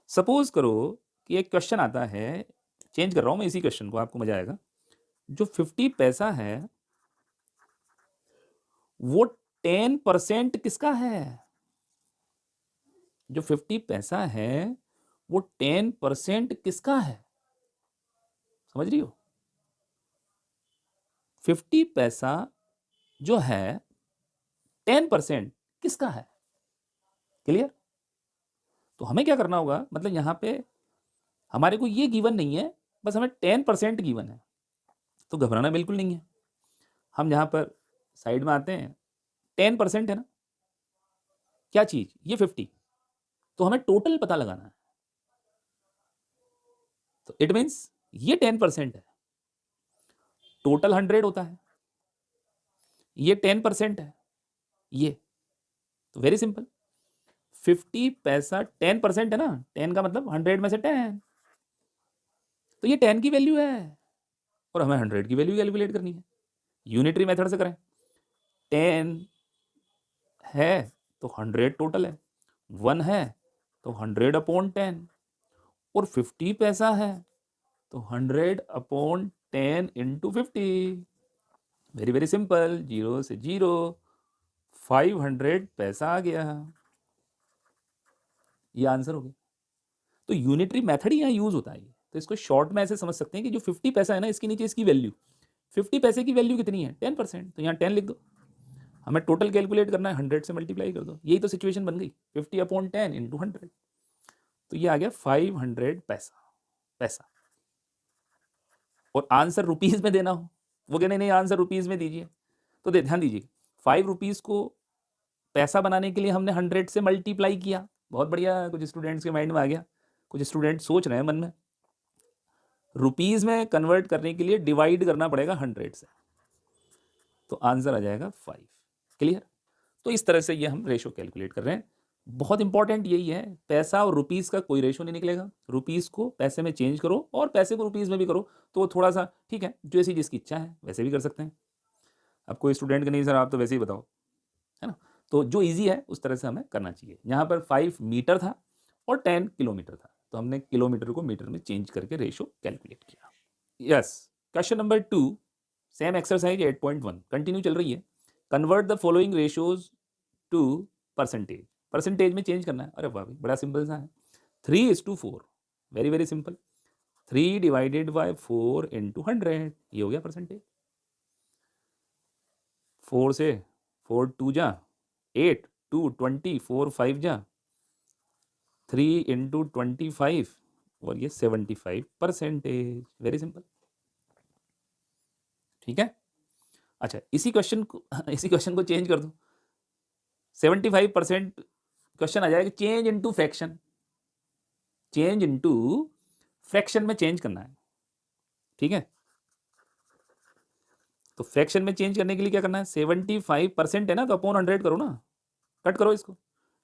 सपोज करो कि एक क्वेश्चन आता है, चेंज कर रहा हूँ मैं इसी क्वेश्चन को, आपको मज़ा आएगा। जो 50 पैसा है वो 10% किसका है, जो 50 पैसा है वो 10% किसका है, समझ रही हो। 50 पैसा जो है 10% किसका है, क्लियर। तो हमें क्या करना होगा, मतलब यहाँ पे हमारे को ये गिवन नहीं है, बस हमें 10% गिवन है, तो घबराना बिल्कुल नहीं है। हम यहाँ पर साइड में आते हैं, 10% है ना, क्या चीज, ये 50, तो हमें टोटल पता लगाना है। तो इट मीन्स ये 10% है, टोटल 100 होता है, ये 10% है ये, तो वेरी सिंपल, 50 पैसा 10% है ना, 10 का मतलब 100 में से 10, तो ये 10 की वैल्यू है और हमें 100 की वैल्यू कैलकुलेट करनी है। यूनिटरी मेथड से करें, 10 है तो 100 टोटल है, 1 है तो 100/10, और 50 पैसा है तो 100/10 इंटू 50, वेरी वेरी सिंपल, 0 से 0, 500 पैसा आ गया, ये आंसर हो गया। तो यूनिटरी मेथड ही यहाँ यूज होता है। तो इसको शॉर्ट में ऐसे समझ सकते हैं कि जो 50 पैसा है ना, इसके नीचे इसकी वैल्यू, 50 पैसे की वैल्यू कितनी है, 10%, तो यहाँ 10 लिख दो। हमें टोटल कैलकुलेट करना है, 100 से मल्टीप्लाई कर दो, यही तो सिचुएशन बन गई, 50/10 इंटू 100, तो ये आ गया 500 पैसा। और आंसर रुपीज में देना हो, वो कहने नहीं आंसर रुपीज में दीजिए, तो ध्यान दीजिए, 5 रुपीज को पैसा बनाने के लिए हमने 100 से मल्टीप्लाई किया, बहुत बढ़िया, कुछ स्टूडेंट्स के माइंड में आ गया, कुछ स्टूडेंट सोच रहे हैं मन में, रुपीज में कन्वर्ट करने के लिए डिवाइड करना पड़ेगा 100 से, तो आंसर आ जाएगा 5। क्लियर? तो इस तरह से ये हम रेशो कैलकुलेट कर रहे हैं। बहुत इंपॉर्टेंट यही है, पैसा और रुपीस का कोई रेशो नहीं निकलेगा, रुपीस को पैसे में चेंज करो और पैसे को रुपीस में भी करो, तो थोड़ा सा ठीक है, जैसी जिसकी इच्छा है वैसे भी कर सकते हैं। अब कोई स्टूडेंट का नहीं सर आप तो वैसे ही बताओ, है ना, तो जो ईजी है उस तरह से हमें करना चाहिए। यहाँ पर 5 मीटर था और 10 किलोमीटर था, तो हमने किलोमीटर को मीटर में चेंज करके रेशो कैलकुलेट किया। Yes, question number 2, same exercise 8.1 continue चल रही है। Convert the following ratios to percentage, percentage में चेंज करना है। अरे वाह, बड़ा सिंपल सा है, 3:4, very very simple, 3 divided by 4 into 100, ये हो गया परसेंटेज। 4 से 4 2 जा 8, 2 20, 4 5 जा 3 इंटू 25, और ये 75%, वेरी सिंपल। ठीक है, अच्छा इसी क्वेश्चन को चेंज कर दो, 75% क्वेश्चन आ जाएगा, change into fraction, change into fraction में चेंज करना है। ठीक है, तो फ्रैक्शन में चेंज करने के लिए क्या करना है, 75% है ना, तो अपॉन 100 करो ना, कट करो इसको,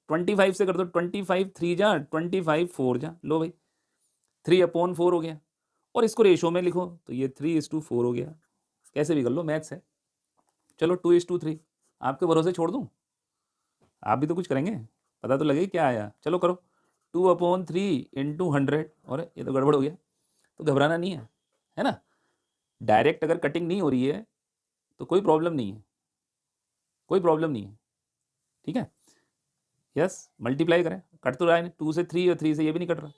25 से कर दो, 25 3 जा 25 4 जा, लो भाई 3/4 हो गया, और इसको रेशो में लिखो तो ये 3:4 हो गया, कैसे भी कर लो, मैथ्स है। चलो 2:3 आपके भरोसे छोड़ दूं, आप भी तो कुछ करेंगे, पता तो लगे क्या आया, चलो करो 2/3 इंटू 100, और ये तो गड़बड़ हो गया, तो घबराना नहीं है ना, डायरेक्ट अगर कटिंग नहीं हो रही है तो कोई प्रॉब्लम नहीं है, कोई प्रॉब्लम नहीं है। ठीक है, यस, मल्टीप्लाई करें, कट तो रहा है 2 से 3 और 3 से ये भी नहीं कट रहा,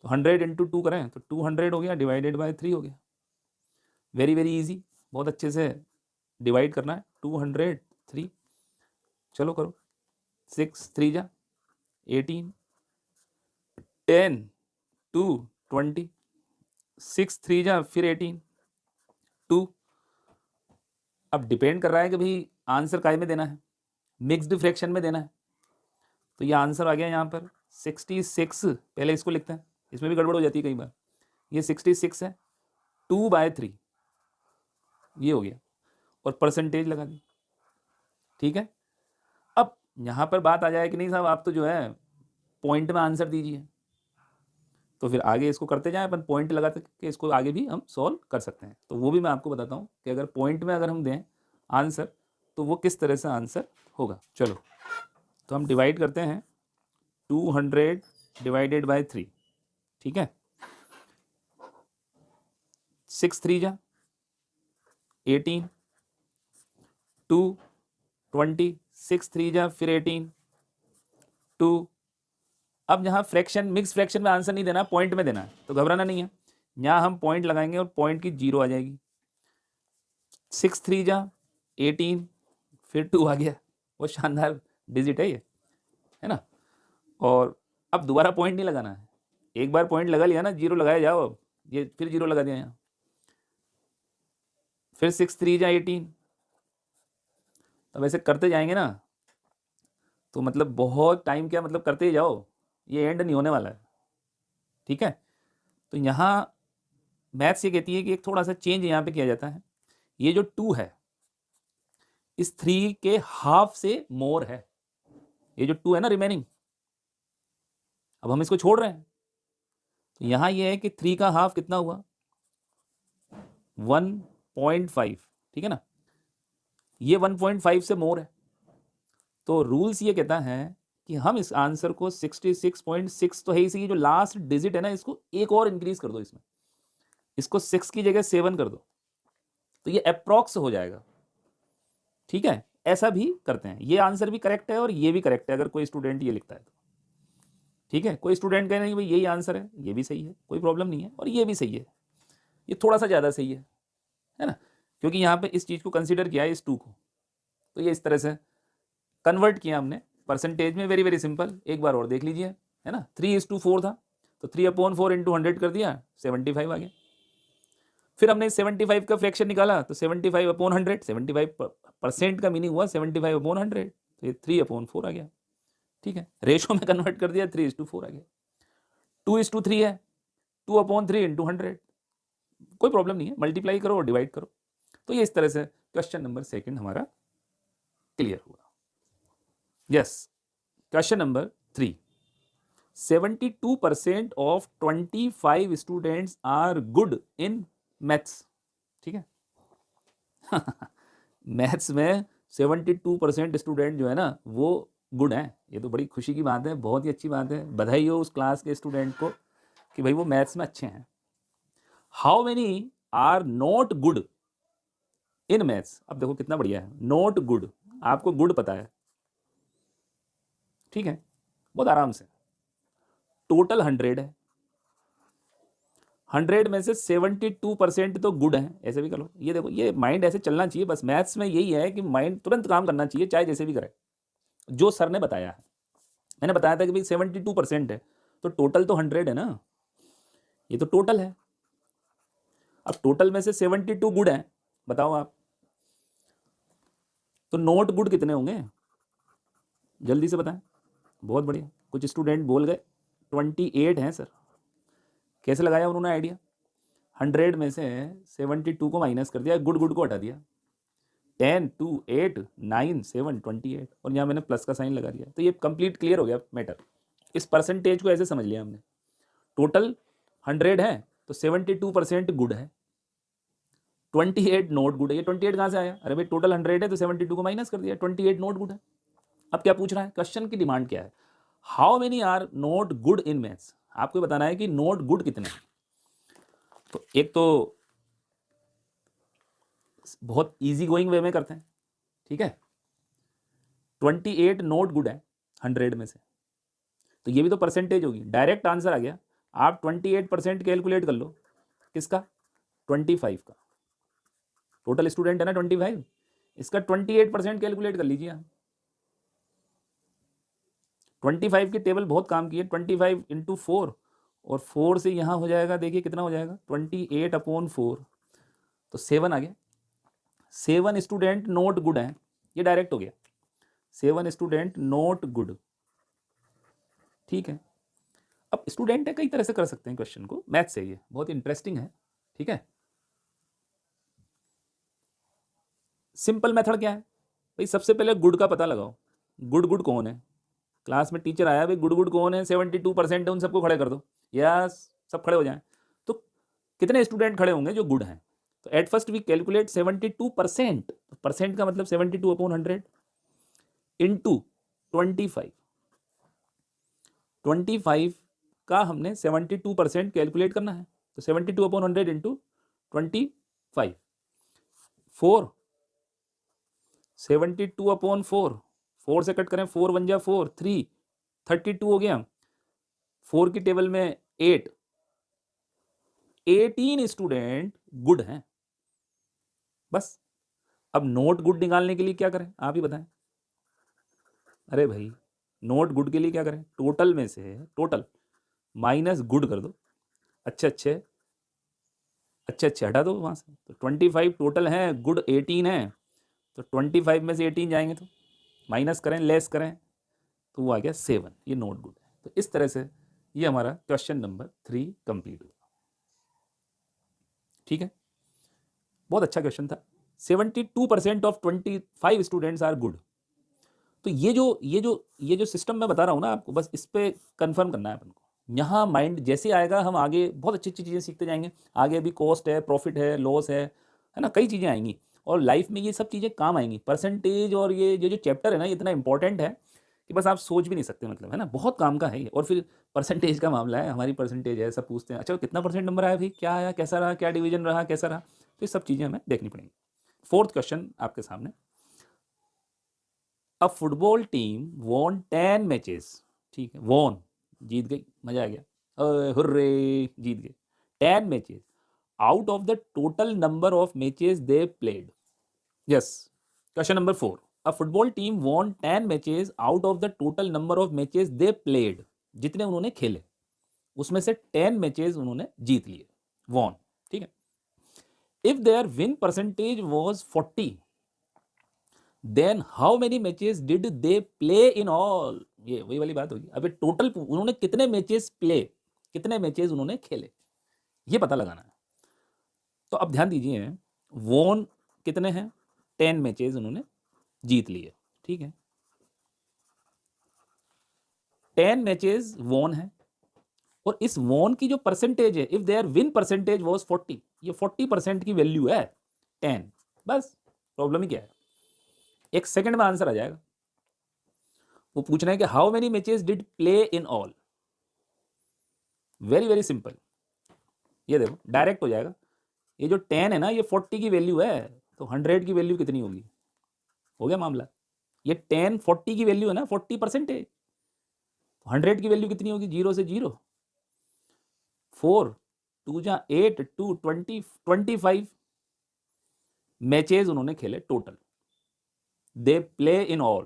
तो 100 इंटू 2 करें तो 200 हो गया, डिवाइडेड बाय 3 हो गया, वेरी वेरी इजी, बहुत अच्छे से डिवाइड करना है, 203, चलो करो, 6 3 जा 18, 10 2 20, 6 3 जा फिर 18 2, अब डिपेंड कर रहा है कि भाई आंसर काय में देना है, मिक्स्ड फ्रैक्शन में देना है, तो ये आंसर आ गया यहाँ पर 66, पहले इसको लिखते हैं, इसमें भी गड़बड़ हो जाती है कई बार, ये 66 है, 2/3 ये हो गया, और परसेंटेज लगा दी। ठीक है, अब यहाँ पर बात आ जाए कि नहीं साहब आप तो जो है पॉइंट में आंसर दीजिए, तो फिर आगे इसको करते जाएं अपन, पॉइंट लगा के इसको आगे भी हम सॉल्व कर सकते हैं, तो वो भी मैं आपको बताता हूँ कि अगर पॉइंट में अगर हम दें आंसर तो वो किस तरह से आंसर होगा। चलो तो हम डिवाइड करते हैं, 200 डिवाइडेड बाय 3, ठीक है, 6 3 जा 18, 2 20, 6 3 जा फिर 18 2, अब यहाँ फ्रैक्शन मिक्स फ्रैक्शन में आंसर नहीं देना, पॉइंट में देना है, तो घबराना नहीं है, यहाँ हम पॉइंट लगाएंगे और पॉइंट की 0 आ जाएगी, 6 3 जा 18 फिर 2 आ गया, वो शानदार डिजिट है ये, है ना, और अब दोबारा पॉइंट नहीं लगाना है, एक बार पॉइंट लगा लिया ना, जीरो लगाया जाओ, अब ये फिर जीरो लगा दिया यहाँ, फिर 6 3 जा 18। तो वैसे करते जाएंगे ना तो मतलब बहुत टाइम, क्या मतलब करते ही जाओ, ये एंड नहीं होने वाला है। ठीक है, तो यहाँ मैथ्स ये कहती है कि एक थोड़ा सा चेंज यहाँ पे किया जाता है, ये जो 2 है इस 3 के हाफ से मोर है, ये जो 2 है ना रिमेनिंग, अब हम इसको छोड़ रहे हैं, तो यहाँ ये है कि 3 का हाफ कितना हुआ 1.5, ठीक है ना, ये 1.5 से मोर है, तो रूल्स ये कहता है कि हम इस आंसर को 66.6 तो है इसी, जो लास्ट डिजिट है ना इसको एक और इंक्रीज कर दो, इसमें इसको 6 की जगह 7 कर दो, तो ये अप्रॉक्स हो जाएगा। ठीक है, ऐसा भी करते हैं, ये आंसर भी करेक्ट है और ये भी करेक्ट है अगर कोई स्टूडेंट ये लिखता है तो। ठीक है, कोई स्टूडेंट कह रहे हैं कि भाई यही आंसर है, ये भी सही है, कोई प्रॉब्लम नहीं है, और ये भी सही है, ये थोड़ा सा ज़्यादा सही है ना, क्योंकि यहाँ पे इस चीज़ को कंसिडर किया है, इस 2 को, तो ये इस तरह से कन्वर्ट किया हमने परसेंटेज में, वेरी वेरी सिंपल, एक बार और देख लीजिए, है ना, 3:4 था, तो 3/4 इंटू 100 कर दिया, 75 आ गया। फिर हमने 75 का फ्रैक्शन निकाला, तो 75/100, 75% का मीनिंग हुआ 75/100, तो ये 3/4 आ गया। ठीक है, रेशो में कन्वर्ट कर दिया, 3:4 आ गया। 2:3 है, 2/3 इंटू 100, कोई प्रॉब्लम नहीं है, मल्टीप्लाई करो और डिवाइड करो। तो ये इस तरह से क्वेश्चन नंबर 2 हमारा क्लियर हुआ। Yes, question number 3, 72% of 25 students are good in maths. ठीक है मैथ्स में 72% स्टूडेंट जो है ना वो गुड हैं, ये तो बड़ी खुशी की बात है, बहुत ही अच्छी बात है, बधाई हो उस क्लास के स्टूडेंट को कि भाई वो मैथ्स में अच्छे हैं। How many are not good in maths, अब देखो कितना बढ़िया है, नॉट गुड, आपको गुड पता है, ठीक है, बहुत आराम से, टोटल 100 है, 100 में से 72% तो गुड हैं, ऐसे भी कर लो, ये देखो ये माइंड ऐसे चलना चाहिए, बस मैथ्स में यही है कि माइंड तुरंत काम करना चाहिए, चाहे जैसे भी करे, जो सर ने बताया है, मैंने बताया था कि भाई 72% है, तो टोटल तो 100 है ना, ये तो टोटल है, अब टोटल में से 72 गुड हैं, बताओ आप, तो नोट गुड कितने होंगे, जल्दी से बताएं। बहुत बढ़िया, कुछ स्टूडेंट बोल गए 28 हैं सर, कैसे लगाया उन्होंने आइडिया, 100 में से 72 को माइनस कर दिया, गुड गुड को हटा दिया, 10 2 8 9 7 28, और यहाँ मैंने प्लस का साइन लगा दिया, तो ये कंप्लीट क्लियर हो गया मैटर। इस परसेंटेज को ऐसे समझ लिया हमने, टोटल 100 है तो 72% गुड है, 28 नोट गुड है, ये 28 कहाँ से आया, अरे भाई टोटल 100 है तो 72 को माइनस कर दिया, 28 नोट गुड है। अब क्या पूछ रहा है, क्वेश्चन की डिमांड क्या है, how many are not good in maths, आपको बताना है कि नोट गुड कितने हैं। तो एक तो बहुत इजी गोइंग वे में करते हैं, ठीक है, 28 नोट गुड है 100 में से, तो ये भी तो परसेंटेज होगी, डायरेक्ट आंसर आ गया, आप 28% कैलकुलेट कर लो, किसका, 25 का, टोटल स्टूडेंट है ना 25, इसका 28% कैलकुलेट कर लीजिए आप, 25 की टेबल बहुत काम की है, 25 इंटू 4, और 4 से यहाँ हो जाएगा, देखिए कितना हो जाएगा 28/4, तो 7 आ गया, 7 स्टूडेंट नोट गुड हैं, ये डायरेक्ट हो गया, 7 स्टूडेंट नोट गुड, ठीक है। अब स्टूडेंट है, कई तरह से कर सकते हैं क्वेश्चन को, मैथ से ये बहुत इंटरेस्टिंग है, ठीक है। सिंपल मेथड क्या है भाई, सबसे पहले गुड का पता लगाओ, गुड गुड कौन है, क्लास में टीचर आया भाई गुड गुड कौन है, 72% है, उन सबको खड़े कर दो, यस सब खड़े हो जाएं, तो कितने स्टूडेंट खड़े होंगे जो गुड हैं, तो at first we calculate 72%, percent का मतलब 72/100 इंटू 25, 25 का हमने 72% कैलकुलेट करना है, तो 72/100 इंटू 25, 4, 72/4, 4 से कट करें, 4 1 जा 4, 3, 32 हो गया, 4 की टेबल में 8, 18 स्टूडेंट गुड हैं, बस। अब नोट गुड निकालने के लिए क्या करें, आप ही बताएं। अरे भाई नॉट गुड के लिए क्या करें, टोटल में से टोटल माइनस गुड कर दो, अच्छे अच्छे हटा दो वहाँ से। तो 25 टोटल हैं, गुड 18 है, तो 25 में से 18 जाएंगे तो माइनस करें, लेस करें, तो वो आ गया 7, ये नॉट गुड है। तो इस तरह से ये हमारा क्वेश्चन नंबर 3 कंप्लीट हुआ। ठीक है, बहुत अच्छा क्वेश्चन था। 72% ऑफ 25 स्टूडेंट्स आर गुड। तो ये जो सिस्टम मैं बता रहा हूँ ना आपको, बस इस पर कंफर्म करना है अपन को। यहाँ माइंड जैसे आएगा हम आगे बहुत अच्छी अच्छी चीज़ें सीखते जाएंगे। आगे अभी कॉस्ट है, प्रॉफिट है, लॉस है ना, कई चीज़ें आएंगी और लाइफ में ये सब चीज़ें काम आएंगी। परसेंटेज और ये जो चैप्टर है ना, ये इतना इंपॉर्टेंट है कि बस आप सोच भी नहीं सकते, मतलब है ना, बहुत काम का है ये। और फिर परसेंटेज का मामला है, हमारी परसेंटेज है, सब पूछते हैं अच्छा कितना परसेंट नंबर आया भाई, क्या आया, कैसा रहा, क्या डिवीजन रहा, कैसा रहा, तो ये सब चीज़ें हमें देखनी पड़ेंगी। 4th क्वेश्चन आपके सामने, अ फुटबॉल टीम वॉन 10 मैचेस। ठीक है, वॉन जीत गई, मजा आ गया, हुर्रे जीत गए, 10 matches out of the total number of matches they played. Yes, question number 4, a football team von 10 matches out of the total number of matches they played. जितने उन्होंने खेले उसमें से 10 मैचेस उन्होंने जीत लिए, वॉन। ठीक है, if their win percentage was 40, then how many matches did they play in all. ये वही वाली बात होगी, अभी टोटल उन्होंने कितने मैचेस प्ले, कितने मैचेस उन्होंने खेले, ये पता लगाना है। तो अब ध्यान दीजिए, वोन कितने हैं, 10 मैचेस उन्होंने जीत लिए। ठीक है, 10 मैचेस वोन है और इस वोन की जो परसेंटेज है, if their win percentage was 40, ये 40% की वैल्यू है 10। बस प्रॉब्लम ही क्या है, एक सेकंड में आंसर आ जाएगा। वो पूछ रहे हैं कि how many matches did play in all. Very very simple, ये देखो डायरेक्ट हो जाएगा। ये जो 10 है ना, ये 40 की वैल्यू है, तो 100 की वैल्यू कितनी होगी, हो गया मामला। ये 10 40 की वैल्यू है ना, 40%, तो 100 की वैल्यू कितनी होगी, 0 से 0, 4 2 जा 8 2 20 25 मैचेज उन्होंने खेले total. They play in all,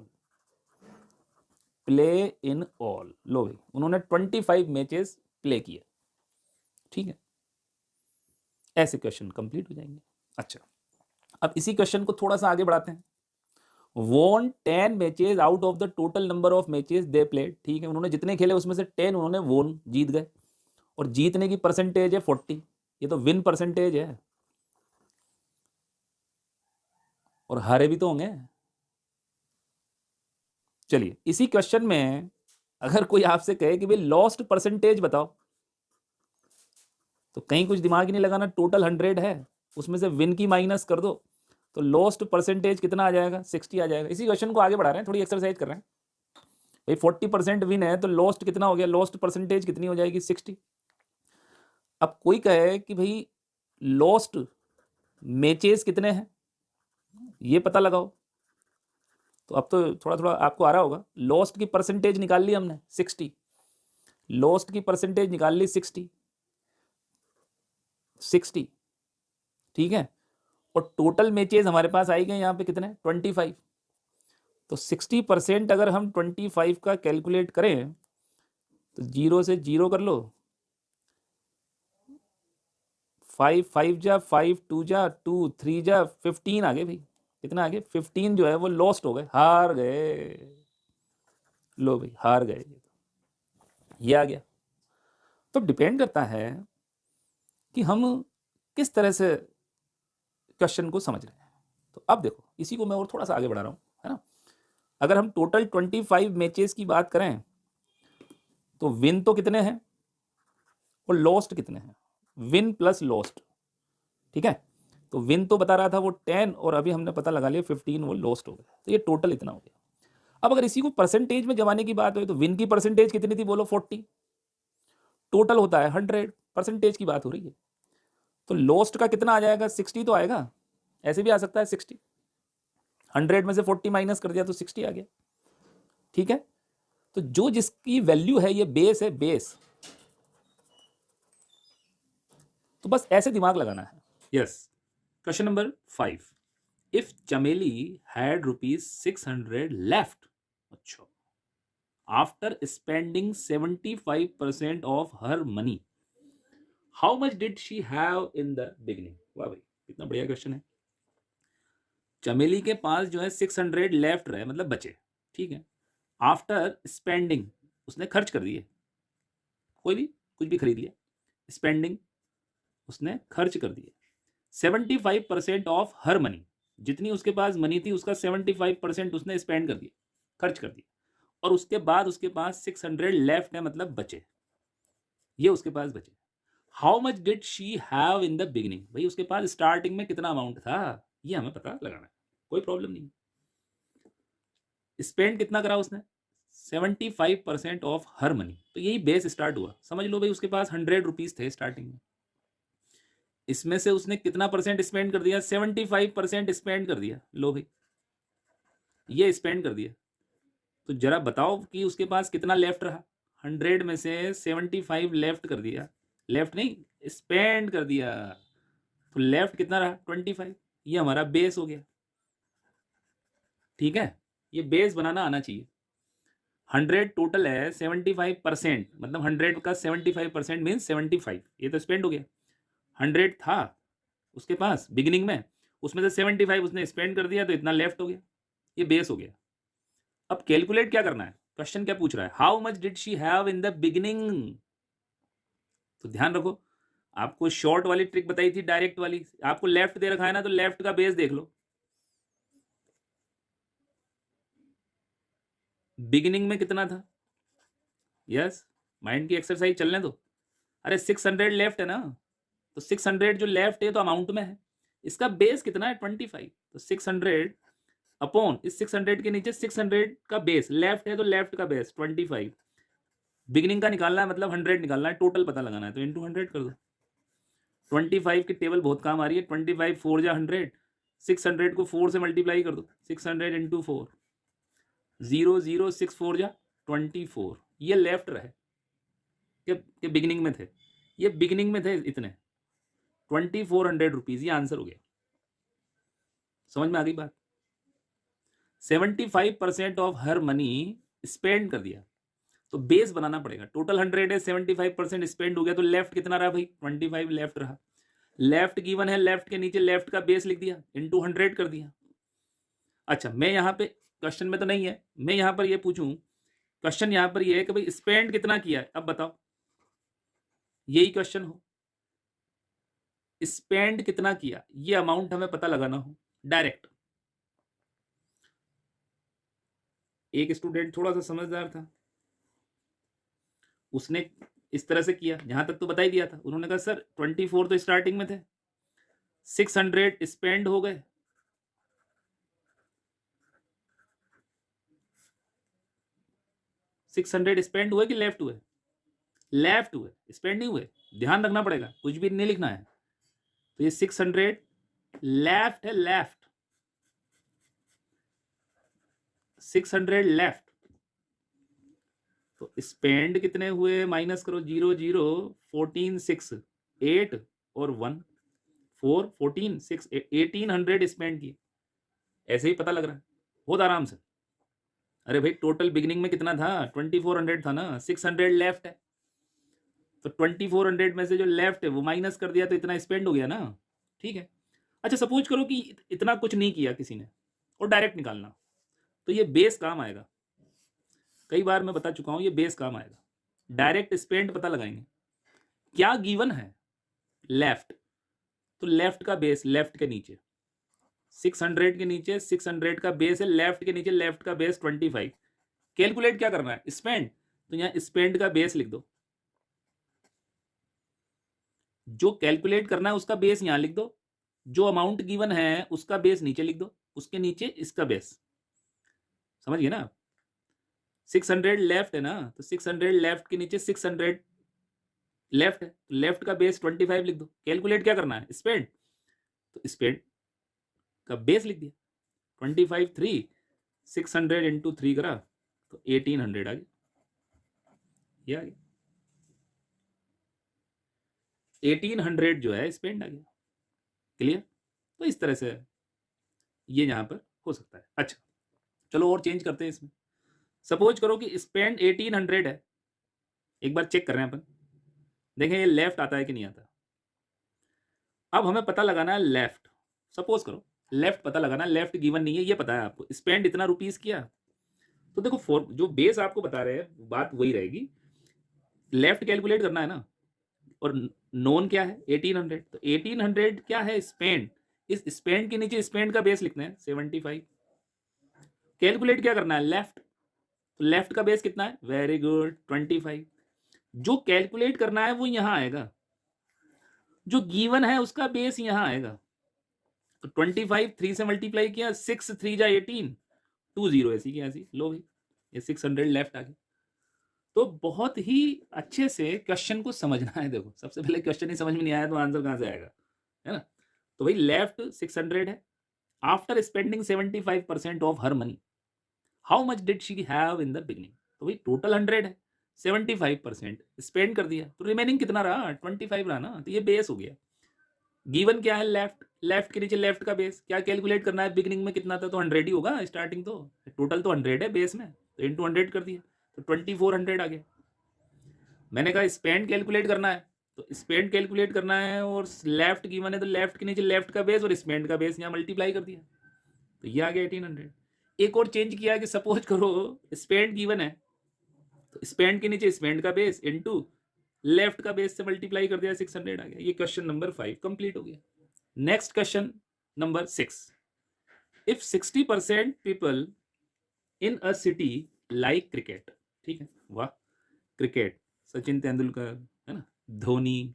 play in all, लो भाई उन्होंने 25 मैचेस प्ले किए। ठीक है, ऐसे क्वेश्चन कंप्लीट हो जाएंगे। अच्छा, अब इसी क्वेश्चन को थोड़ा सा आगे बढ़ाते हैं। Won 10 matches out of the total number of matches they played. ठीक है, उन्होंने जितने खेले उसमें से 10 उन्होंने वोन, जीत गए, और जीतने की परसेंटेज है 40, ये तो विन परसेंटेज है, और हारे भी तो होंगे। चलिए, इसी क्वेश्चन में अगर कोई आपसे कहे कि भाई लॉस्ट परसेंटेज बताओ, तो कहीं कुछ दिमाग ही नहीं लगाना, टोटल 100 है, उसमें से विन की माइनस कर दो, तो लॉस्ट परसेंटेज कितना आ जाएगा, 60 आ जाएगा। इसी क्वेश्चन को आगे बढ़ा रहे हैं, थोड़ी एक्सरसाइज कर रहे हैं। भाई 40% विन है तो लॉस्ट कितना हो गया, लॉस्ट परसेंटेज कितनी हो जाएगी, 60। अब कोई कहे कि भाई लॉस्ट मैचेस कितने हैं, ये पता लगाओ, तो अब तो थोड़ा थोड़ा आपको आ रहा होगा। लॉस्ट की परसेंटेज निकाल ली हमने 60, लॉस्ट की परसेंटेज निकाल ली 60, ठीक है, और टोटल मैचेस हमारे पास आई गए यहाँ पे कितने, 25। तो 60% अगर हम 25 का कैलकुलेट करें तो 0 से 0 कर लो, 5 5 जा 5 2 जा 2 3 जा 15 आ गए भाई, कितना आ गए 15 जो है वो लॉस्ट हो गए, हार गए। लो भाई हार गए, ये आ गया। तो डिपेंड करता है कि हम किस तरह से क्वेश्चन को समझ रहे हैं। तो अब देखो, इसी को मैं और थोड़ा सा आगे बढ़ा रहा हूँ, है ना। अगर हम टोटल 25 मैचेस की बात करें तो विन तो कितने हैं और लॉस्ट कितने हैं, विन प्लस लॉस्ट। ठीक है, तो विन तो बता रहा था वो 10, और अभी हमने पता लगा लिया 15 वो लॉस्ट हो गए, तो ये टोटल इतना हो गया। अब अगर इसी को परसेंटेज में जमाने की बात हो तो विन की परसेंटेज कितनी थी, बोलो 40, टोटल होता है 100, परसेंटेज की बात हो रही है, तो लॉस्ट का कितना आ जाएगा, 60 तो आएगा, ऐसे भी आ सकता है 60, 100 में से 40 माइनस कर दिया तो 60 आ गया। ठीक है, तो जो जिसकी वैल्यू है, ये बेस है, बेस, तो बस ऐसे दिमाग लगाना है। यस, क्वेश्चन नंबर 5, इफ चमेली हैड ₹600 लेफ्ट। अच्छा, after spending 75% of her money, how much did she have in the beginning. वाह भाई, कितना बढ़िया क्वेश्चन है। चमेली के पास जो है 600 लेफ्ट रहे, मतलब बचे, ठीक है। आफ्टर स्पेंडिंग, उसने खर्च कर दिए, कोई भी कुछ भी खरीद लिया, स्पेंडिंग उसने खर्च कर दिए। 75% ऑफ हर मनी, जितनी उसके पास मनी थी उसका 75% उसने स्पेंड कर दिया, खर्च कर दिया, और उसके बाद उसके पास 600 लेफ्ट है, मतलब बचे, ये उसके पास बचे। How much did she have in the beginning, भाई उसके पास स्टार्टिंग में कितना अमाउंट था, ये हमें पता लगाना है, कोई प्रॉब्लम नहीं। स्पेंड कितना करा उसने, 75% ऑफ हर मनी, तो यही बेस स्टार्ट हुआ। समझ लो भाई उसके पास 100 रुपीज थे स्टार्टिंग में, इसमें से उसने कितना परसेंट स्पेंड कर दिया, 75% स्पेंड कर दिया। लो भाई ये स्पेंड कर दिया, तो जरा बताओ कि उसके पास कितना लेफ्ट रहा। 100 में से 75 लेफ्ट कर दिया, लेफ्ट नहीं स्पेंड कर दिया, तो लेफ्ट कितना रहा 25। ये हमारा बेस हो गया, ठीक है। ये बेस बनाना आना चाहिए। 100 टोटल है, 75% मतलब 100 का 75% मीन्स 75, ये तो स्पेंड हो गया। 100 था उसके पास बिगिनिंग में, उसमें से 75 उसने स्पेंड कर दिया, तो इतना लेफ्ट हो गया, ये बेस हो गया। अब कैलकुलेट क्या करना है, क्वेश्चन क्या पूछ रहा है, how much did she have in the beginning. तो ध्यान रखो, आपको शॉर्ट वाली ट्रिक बताई थी, डायरेक्ट वाली, आपको लेफ्ट दे रखा है ना, तो लेफ्ट का बेस देख लो। बिगिनिंग में कितना था, यस, माइंड की एक्सरसाइज चलने दो। अरे 600 लेफ्ट है ना, तो 600 जो लेफ्ट है तो अमाउंट में है, इसका बेस कितना है 25, तो 600 अपॉन इस 600 के नीचे 600 का बेस लेफ्ट है, तो लेफ्ट का बेस 25, बिगिनिंग का निकालना है, मतलब 100 निकालना है, टोटल पता लगाना है, तो इंटू 100 कर दो। 25 की टेबल बहुत काम आ रही है, 25 4 जा 100, 600 को 4 से मल्टीप्लाई कर दो, 600 इंटू 4, 0064 जा 24, ये लेफ्ट रहे के बिगिनिंग में थे, ये बिगिनिंग में थे इतने 2400 रुपीज, ये आंसर हो गया। समझ में आ गई बात। 75% ऑफ हर मनी स्पेंड कर दिया, तो बेस बनाना पड़ेगा। टोटल 100 है, 75% स्पेंड हो गया, तो लेफ्ट कितना रहा भाई 25 लेफ्ट रहा। लेफ्ट गिवन है, लेफ्ट के नीचे लेफ्ट का बेस लिख दिया, इंटू 100 कर दिया। अच्छा मैं यहाँ पे क्वेश्चन में तो नहीं है, मैं यहाँ पर ये पूछूं, क्वेश्चन यहाँ पर ये है कि भाई स्पेंड कितना किया है, अब बताओ, यही क्वेश्चन हो, स्पेंड कितना किया, ये अमाउंट हमें पता लगाना हो डायरेक्ट। एक स्टूडेंट थोड़ा सा समझदार था, उसने इस तरह से किया, जहां तक तो बता ही दिया था, उन्होंने कहा सर 24 तो स्टार्टिंग में थे, 600 स्पेंड हो गए, 600 स्पेंड हुए कि लेफ्ट हुए, लेफ्ट हुए, स्पेंड नहीं हुए, ध्यान रखना पड़ेगा, कुछ भी नहीं लिखना है। तो ये 600 लेफ्ट है, लेफ्ट 600 लेफ्ट, तो स्पेंड कितने हुए, माइनस करो, 00 14 6 8 और 1 4 14 6 1800 स्पेंड किए, ऐसे ही पता लग रहा है बहुत आराम से। अरे भाई टोटल बिगिनिंग में कितना था 2400 था ना, 600 लेफ्ट है, तो 2400 में से जो लेफ्ट है वो माइनस कर दिया, तो इतना स्पेंड हो गया ना, ठीक है। अच्छा सपोज करो कि इतना कुछ नहीं किया किसी ने और डायरेक्ट निकालना, तो ये बेस काम आएगा, कई बार मैं बता चुका हूं, ये बेस काम आएगा। डायरेक्ट स्पेंड पता लगाएंगे, क्या गिवन है लेफ्ट, तो लेफ्ट का बेस लेफ्ट के नीचे 600 के नीचे 600 का बेस है, लेफ्ट के नीचे लेफ्ट का बेस 25। कैलकुलेट क्या करना है, स्पेंड, तो यहां स्पेंड का बेस लिख दो, जो कैलकुलेट करना है उसका बेस यहां लिख दो, जो अमाउंट गिवन है उसका बेस नीचे लिख दो, उसके नीचे इसका बेस, समझ गए ना। 600 लेफ्ट है ना, तो 600 लेफ्ट के नीचे 600 लेफ्ट है, तो लेफ्ट का बेस 25 लिख दो। कैलकुलेट क्या करना है, स्पेंड, तो स्पेंड का बेस लिख दिया 25 3 600 इंटू 3 करा, तो 1800 आ गया, ये आ गया 1800 जो है स्पेंड आ गया। क्लियर, तो इस तरह से ये यहां पर हो सकता है। अच्छा चलो और चेंज करते हैं इसमें, सपोज करो कि स्पेंड 1800 है, एक बार चेक कर रहे हैं अपन, देखें ये लेफ्ट आता है कि नहीं आता। अब हमें पता लगाना है लेफ्ट, सपोज करो लेफ्ट पता लगाना, लेफ्ट गिवन नहीं है ये पता है आपको, स्पेंड इतना रुपीस किया, तो देखो फोर जो बेस आपको बता रहे हैं बात वही रहेगी, लेफ्ट कैलकुलेट करना है ना, और नोन क्या है 1800, तो 1800 क्या है स्पेंड, इस स्पेंड के नीचे स्पेंड का बेस लिखना है 75, कैलकुलेट क्या करना है लेफ्ट, तो लेफ्ट का बेस कितना है, वेरी गुड 25, जो कैलकुलेट करना है वो यहां आएगा, जो गिवन है उसका बेस यहां आएगा, तो 25 3 से मल्टीप्लाई किया, 6 3 जा 18, 20 ऐसी की ऐसी, लो भाई ये 600 लेफ्ट आ गया। तो बहुत ही अच्छे से क्वेश्चन को समझना है, देखो सबसे पहले क्वेश्चन ही समझ में नहीं आया तो आंसर कहां से आएगा, है ना। तो भाई लेफ्ट 600 है, after spending 75% of her money, how much did she have in the beginning, तो भाई टोटल 100 है, 75% स्पेंड कर दिया, तो रिमेनिंग कितना रहा 25 रहा ना, तो ये बेस हो गया। गिवन क्या है लेफ्ट, लेफ्ट के नीचे लेफ्ट का बेस, क्या कैलकुलेट करना है बिगनिंग में कितना था, तो 100 ही होगा स्टार्टिंग, तो टोटल तो 100 है बेस में, तो इंटू 100 कर दिया, तो 2400 आ गया। मैंने कहा स्पेंड कैलकुलेट करना है, तो स्पेंड कैलकुलेट करना है और लेफ्ट गिवन है, तो लेफ्ट के नीचे लेफ्ट का बेस और स्पेंड का बेस यहाँ मल्टीप्लाई कर दिया, तो ये आ गया 1800। एक और चेंज किया कि सपोज करो स्पेंड गिवन है, तो स्पेंड के नीचे स्पेंड का बेस इनटू लेफ्ट का बेस से मल्टीप्लाई कर दिया, 600 आ गया। ये क्वेश्चन नंबर 5 कंप्लीट हो गया। Next question number 6, if 60% people in a city like cricket, ठीक है, वाह क्रिकेट, सचिन तेंदुलकर है ना, धोनी,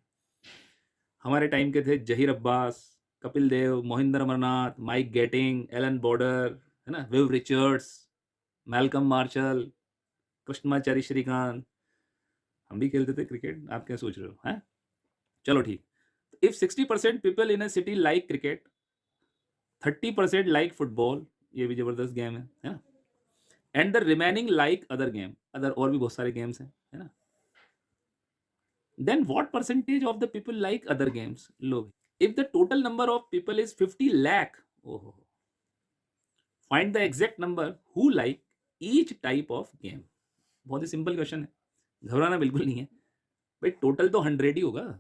हमारे टाइम के थे Zaheer Abbas, Kapil Dev, Mohinder Amarnath, Mike Gatting, Allan Border, है ना, Viv Richards, Malcolm Marshall, Krishnamachari Srikkanth, हम भी खेलते थे क्रिकेट, आप क्या सोच रहे हो हैं। चलो ठीक, if 60% people in a city like cricket, 30% like football, ये भी जबरदस्त गेम है ना, and the remaining like other game, other और भी बहुत सारे गेम्स हैं, है ना, then what percentage of the people like other games, लो if the total number of people is 50 lakh, ओहो, find the exact number who like each type of game. बहुत ही सिंपल क्वेश्चन है, घबराना बिल्कुल नहीं है भाई, टोटल तो 100 ही होगा,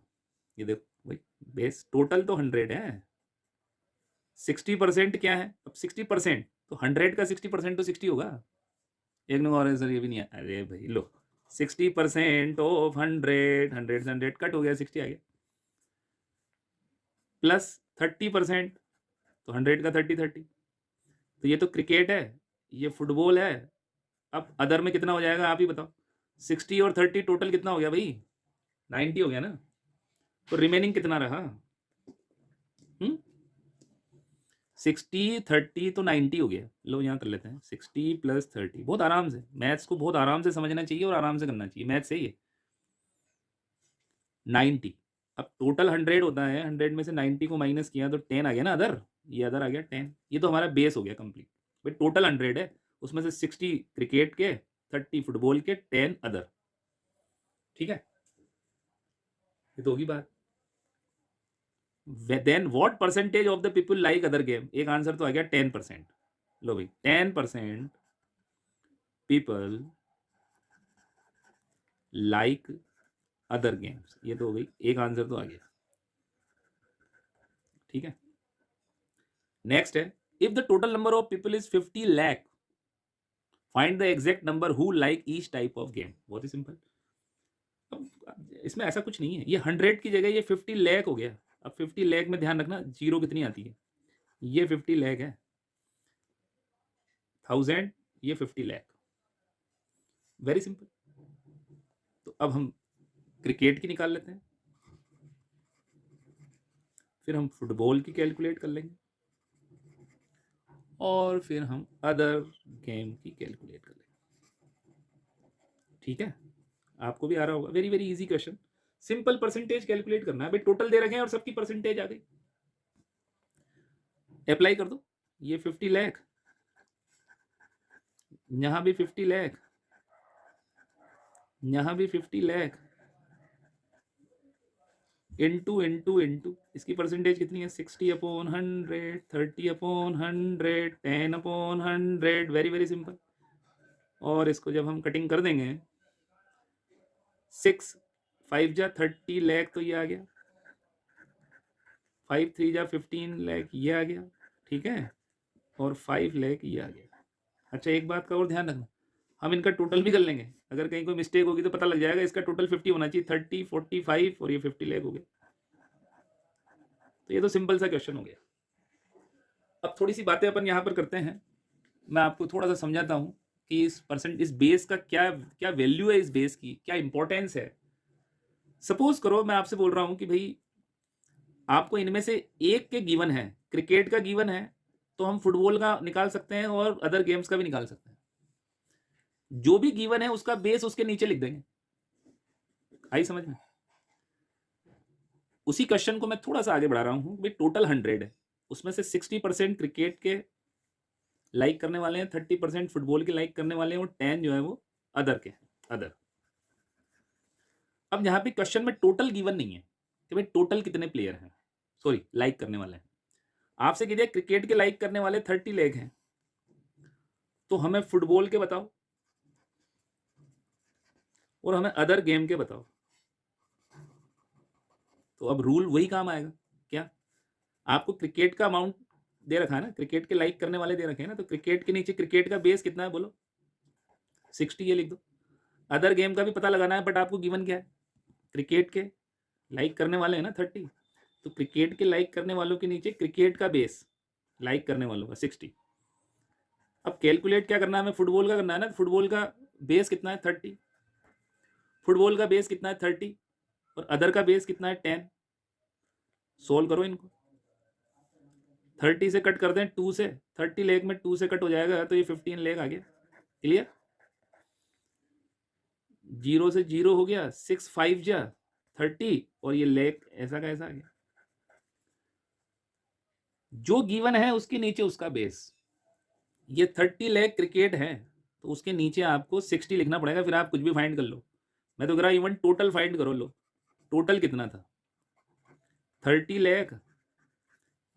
ये देखो भाई बेस टोटल तो 100 है, 60% क्या है, अब 60% तो 100 का 60% तो 60 होगा, एक नंबर और सर ये भी नहीं है, अरे भाई लो 60% ऑफ 100, 100 से 100 कट हो गया, 60 आ गया, प्लस 30%, तो 100 का 30, तो ये तो क्रिकेट है, ये फुटबॉल है, अब अदर में कितना हो जाएगा आप ही बताओ, 60 और 30 टोटल कितना हो गया भाई, 90 हो गया ना, तो रिमेनिंग कितना रहा, 60 30 तो 90 हो गया, लो यहाँ कर लेते हैं 60 प्लस 30, बहुत आराम से, मैथ्स को बहुत आराम से समझना चाहिए और आराम से करना चाहिए, मैथ्स सही है, 90, अब टोटल 100 होता है, 100 में से 90 को माइनस किया तो 10 आ गया ना अदर, ये अदर आ गया 10, ये तो हमारा बेस हो गया कंप्लीट, भाई टोटल 100 है, उसमें से 60 क्रिकेट के, 30 फुटबॉल के, 10 अदर, ठीक है, ये तो होगी बात। Then what percentage of the people like other game, एक आंसर तो आ गया 10%, लो भाई 10% पीपल लाइक अदर गेम्स, ये तो हो गई, एक आंसर तो आ गया, ठीक है। नेक्स्ट है, if the total number of people is 50 lakh, find the exact number who like each type of game, बहुत ही सिंपल, अब इसमें ऐसा कुछ नहीं है, ये 100 की जगह ये 50 लाख हो गया, अब 50 लाख में ध्यान रखना जीरो कितनी आती है, ये 50 लाख है, 1000, ये 50 लाख, वेरी सिंपल। तो अब हम क्रिकेट की निकाल लेते हैं, फिर हम फुटबॉल की कैलकुलेट कर लेंगे, और फिर हम अदर गेम की कैलकुलेट कर लेंगे, ठीक है, आपको भी आ रहा होगा, very very easy question, simple percentage calculate करना है भाई, टोटल दे रखे हैं और सबकी परसेंटेज आ गई, अप्लाई कर दो, ये 50 लाख, यहां भी 50 लाख, यहां भी 50 लाख, इंटू इंटू इंटू, इसकी परसेंटेज कितनी है, 60/100, 30/100, 10/100, वेरी वेरी सिंपल, और इसको जब हम कटिंग कर देंगे 6 5 जा 30 लाख तो ये आ गया, 5 3 जा 15 लाख ये आ गया, ठीक है, और 5 लाख ये आ गया। अच्छा एक बात का और ध्यान रखना, हम इनका टोटल भी कर लेंगे, अगर कहीं कोई मिस्टेक होगी तो पता लग जाएगा, इसका टोटल 50 होना चाहिए, 30 45 और ये 50 लाख हो गया। तो ये तो सिंपल सा क्वेश्चन हो गया। अब थोड़ी सी बातें अपन यहाँ पर करते हैं, मैं आपको थोड़ा सा समझाता हूँ कि इस बेस का क्या क्या वैल्यू है, इस बेस की क्या इंपॉर्टेंस है। सपोज करो मैं आपसे बोल रहा हूँ कि भाई आपको इनमें से एक के गिवन है, क्रिकेट का गिवन है, तो हम फुटबॉल का निकाल सकते हैं और अदर गेम्स का भी निकाल सकते हैं। जो भी गिवन है उसका बेस उसके नीचे लिख देंगे। आई समझ में? उसी क्वेश्चन को मैं थोड़ा सा आगे बढ़ा रहा हूं भाई, टोटल 100 है, उसमें से 60% क्रिकेट के लाइक करने वाले हैं, 30% फुटबॉल के लाइक करने वाले हैं, और 10 जो है वो अदर के अदर। अब यहाँ पे क्वेश्चन में टोटल गिवन नहीं है कि भाई टोटल कितने प्लेयर हैं, सॉरी लाइक करने वाले हैं। आपसे कह दिया क्रिकेट के लाइक करने वाले 30 लाख हैं, तो हमें फुटबॉल के बताओ और हमें अदर गेम के बताओ। तो अब रूल वही काम आएगा, क्या आपको क्रिकेट का अमाउंट दे रखा है ना, क्रिकेट के लाइक करने वाले दे रखे हैं ना, तो क्रिकेट के नीचे क्रिकेट का बेस कितना है बोलो, 60 ये लिख दो। अदर गेम का भी पता लगाना है, बट आपको गिवन क्या है, क्रिकेट के लाइक करने वाले हैं ना 30, तो क्रिकेट के लाइक करने वालों के नीचे क्रिकेट का बेस लाइक करने वालों का 60। अब कैलकुलेट क्या करना है, हमें फुटबॉल का करना है ना, फुटबॉल का बेस कितना है 30, फुटबॉल का बेस कितना है 30 और अदर का बेस कितना है 10। सोल्व करो इनको, 30 से कट कर दें 2 से, 30 लाख में 2 से कट हो जाएगा तो ये 15 लाख आ गया। क्लियर? 0 से 0 हो गया, 6 5 जा 30 और ये लाख ऐसा का ऐसा आ गया। जो गिवन है उसके नीचे उसका बेस, ये 30 लाख क्रिकेट है तो उसके नीचे आपको 60 लिखना पड़ेगा, फिर आप कुछ भी फाइंड कर लो। मैं तो कह रहा इवन टोटल फाइंड करो, लो टोटल कितना था, 30 लाख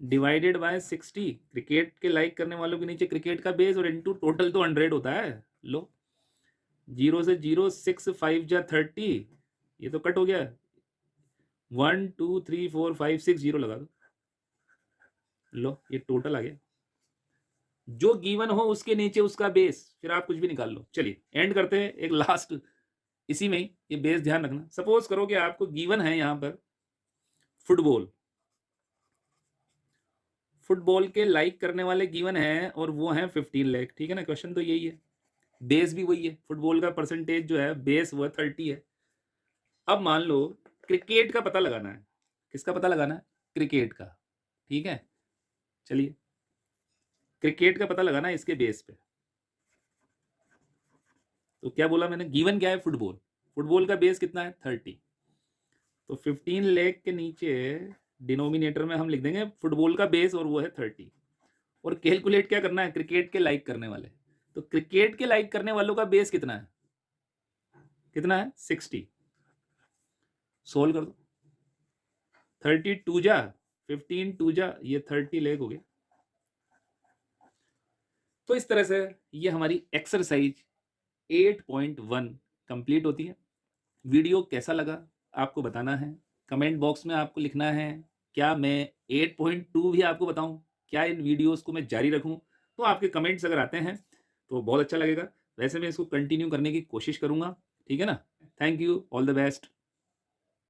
डिवाइडेड बाय 60, क्रिकेट के लाइक करने वालों के नीचे क्रिकेट का बेस और इनटू टोटल तो 100 होता है। लो 0 से 0, 6 5 जा 30, ये तो कट हो गया, 1 2 3 4 5 6 0 लगा दो, लो ये टोटल आ गया। जो गिवन हो उसके नीचे उसका बेस, फिर आप कुछ भी निकाल लो। चलिए एंड करते हैं एक लास्ट, इसी में ही ये बेस ध्यान रखना। सपोज करो कि आपको गिवन है यहां पर फुटबॉल, फुटबॉल के लाइक करने वाले गिवन है और वो हैं 15 लाख, ठीक है ना, क्वेश्चन तो यही है, बेस भी वही है, फुटबॉल का परसेंटेज जो है बेस वो 30 है। अब मान लो क्रिकेट का पता लगाना है, किसका पता लगाना है, क्रिकेट का, ठीक है। चलिए क्रिकेट का पता लगाना है इसके बेस पे, तो क्या बोला मैंने, गिवन क्या है फुटबॉल, फुटबॉल का बेस कितना है 30, तो 15 लाख के नीचे डिनोमिनेटर में हम लिख देंगे फुटबॉल का बेस और वो है 30, और कैलकुलेट क्या करना है, क्रिकेट के लाइक करने वाले, तो क्रिकेट के लाइक करने वालों का बेस कितना है, कितना है 60, सोल्व कर दो, 32 जा 15 2 जा ये 30 लाख हो गया। तो इस तरह से ये हमारी एक्सरसाइज 8.1 कंप्लीट होती है। वीडियो कैसा लगा आपको बताना है, कमेंट बॉक्स में आपको लिखना है, क्या मैं 8.2 भी आपको बताऊं, क्या इन वीडियोस को मैं जारी रखूं, तो आपके कमेंट्स अगर आते हैं तो बहुत अच्छा लगेगा। वैसे मैं इसको कंटिन्यू करने की कोशिश करूंगा, ठीक है ना। Thank you, all the best.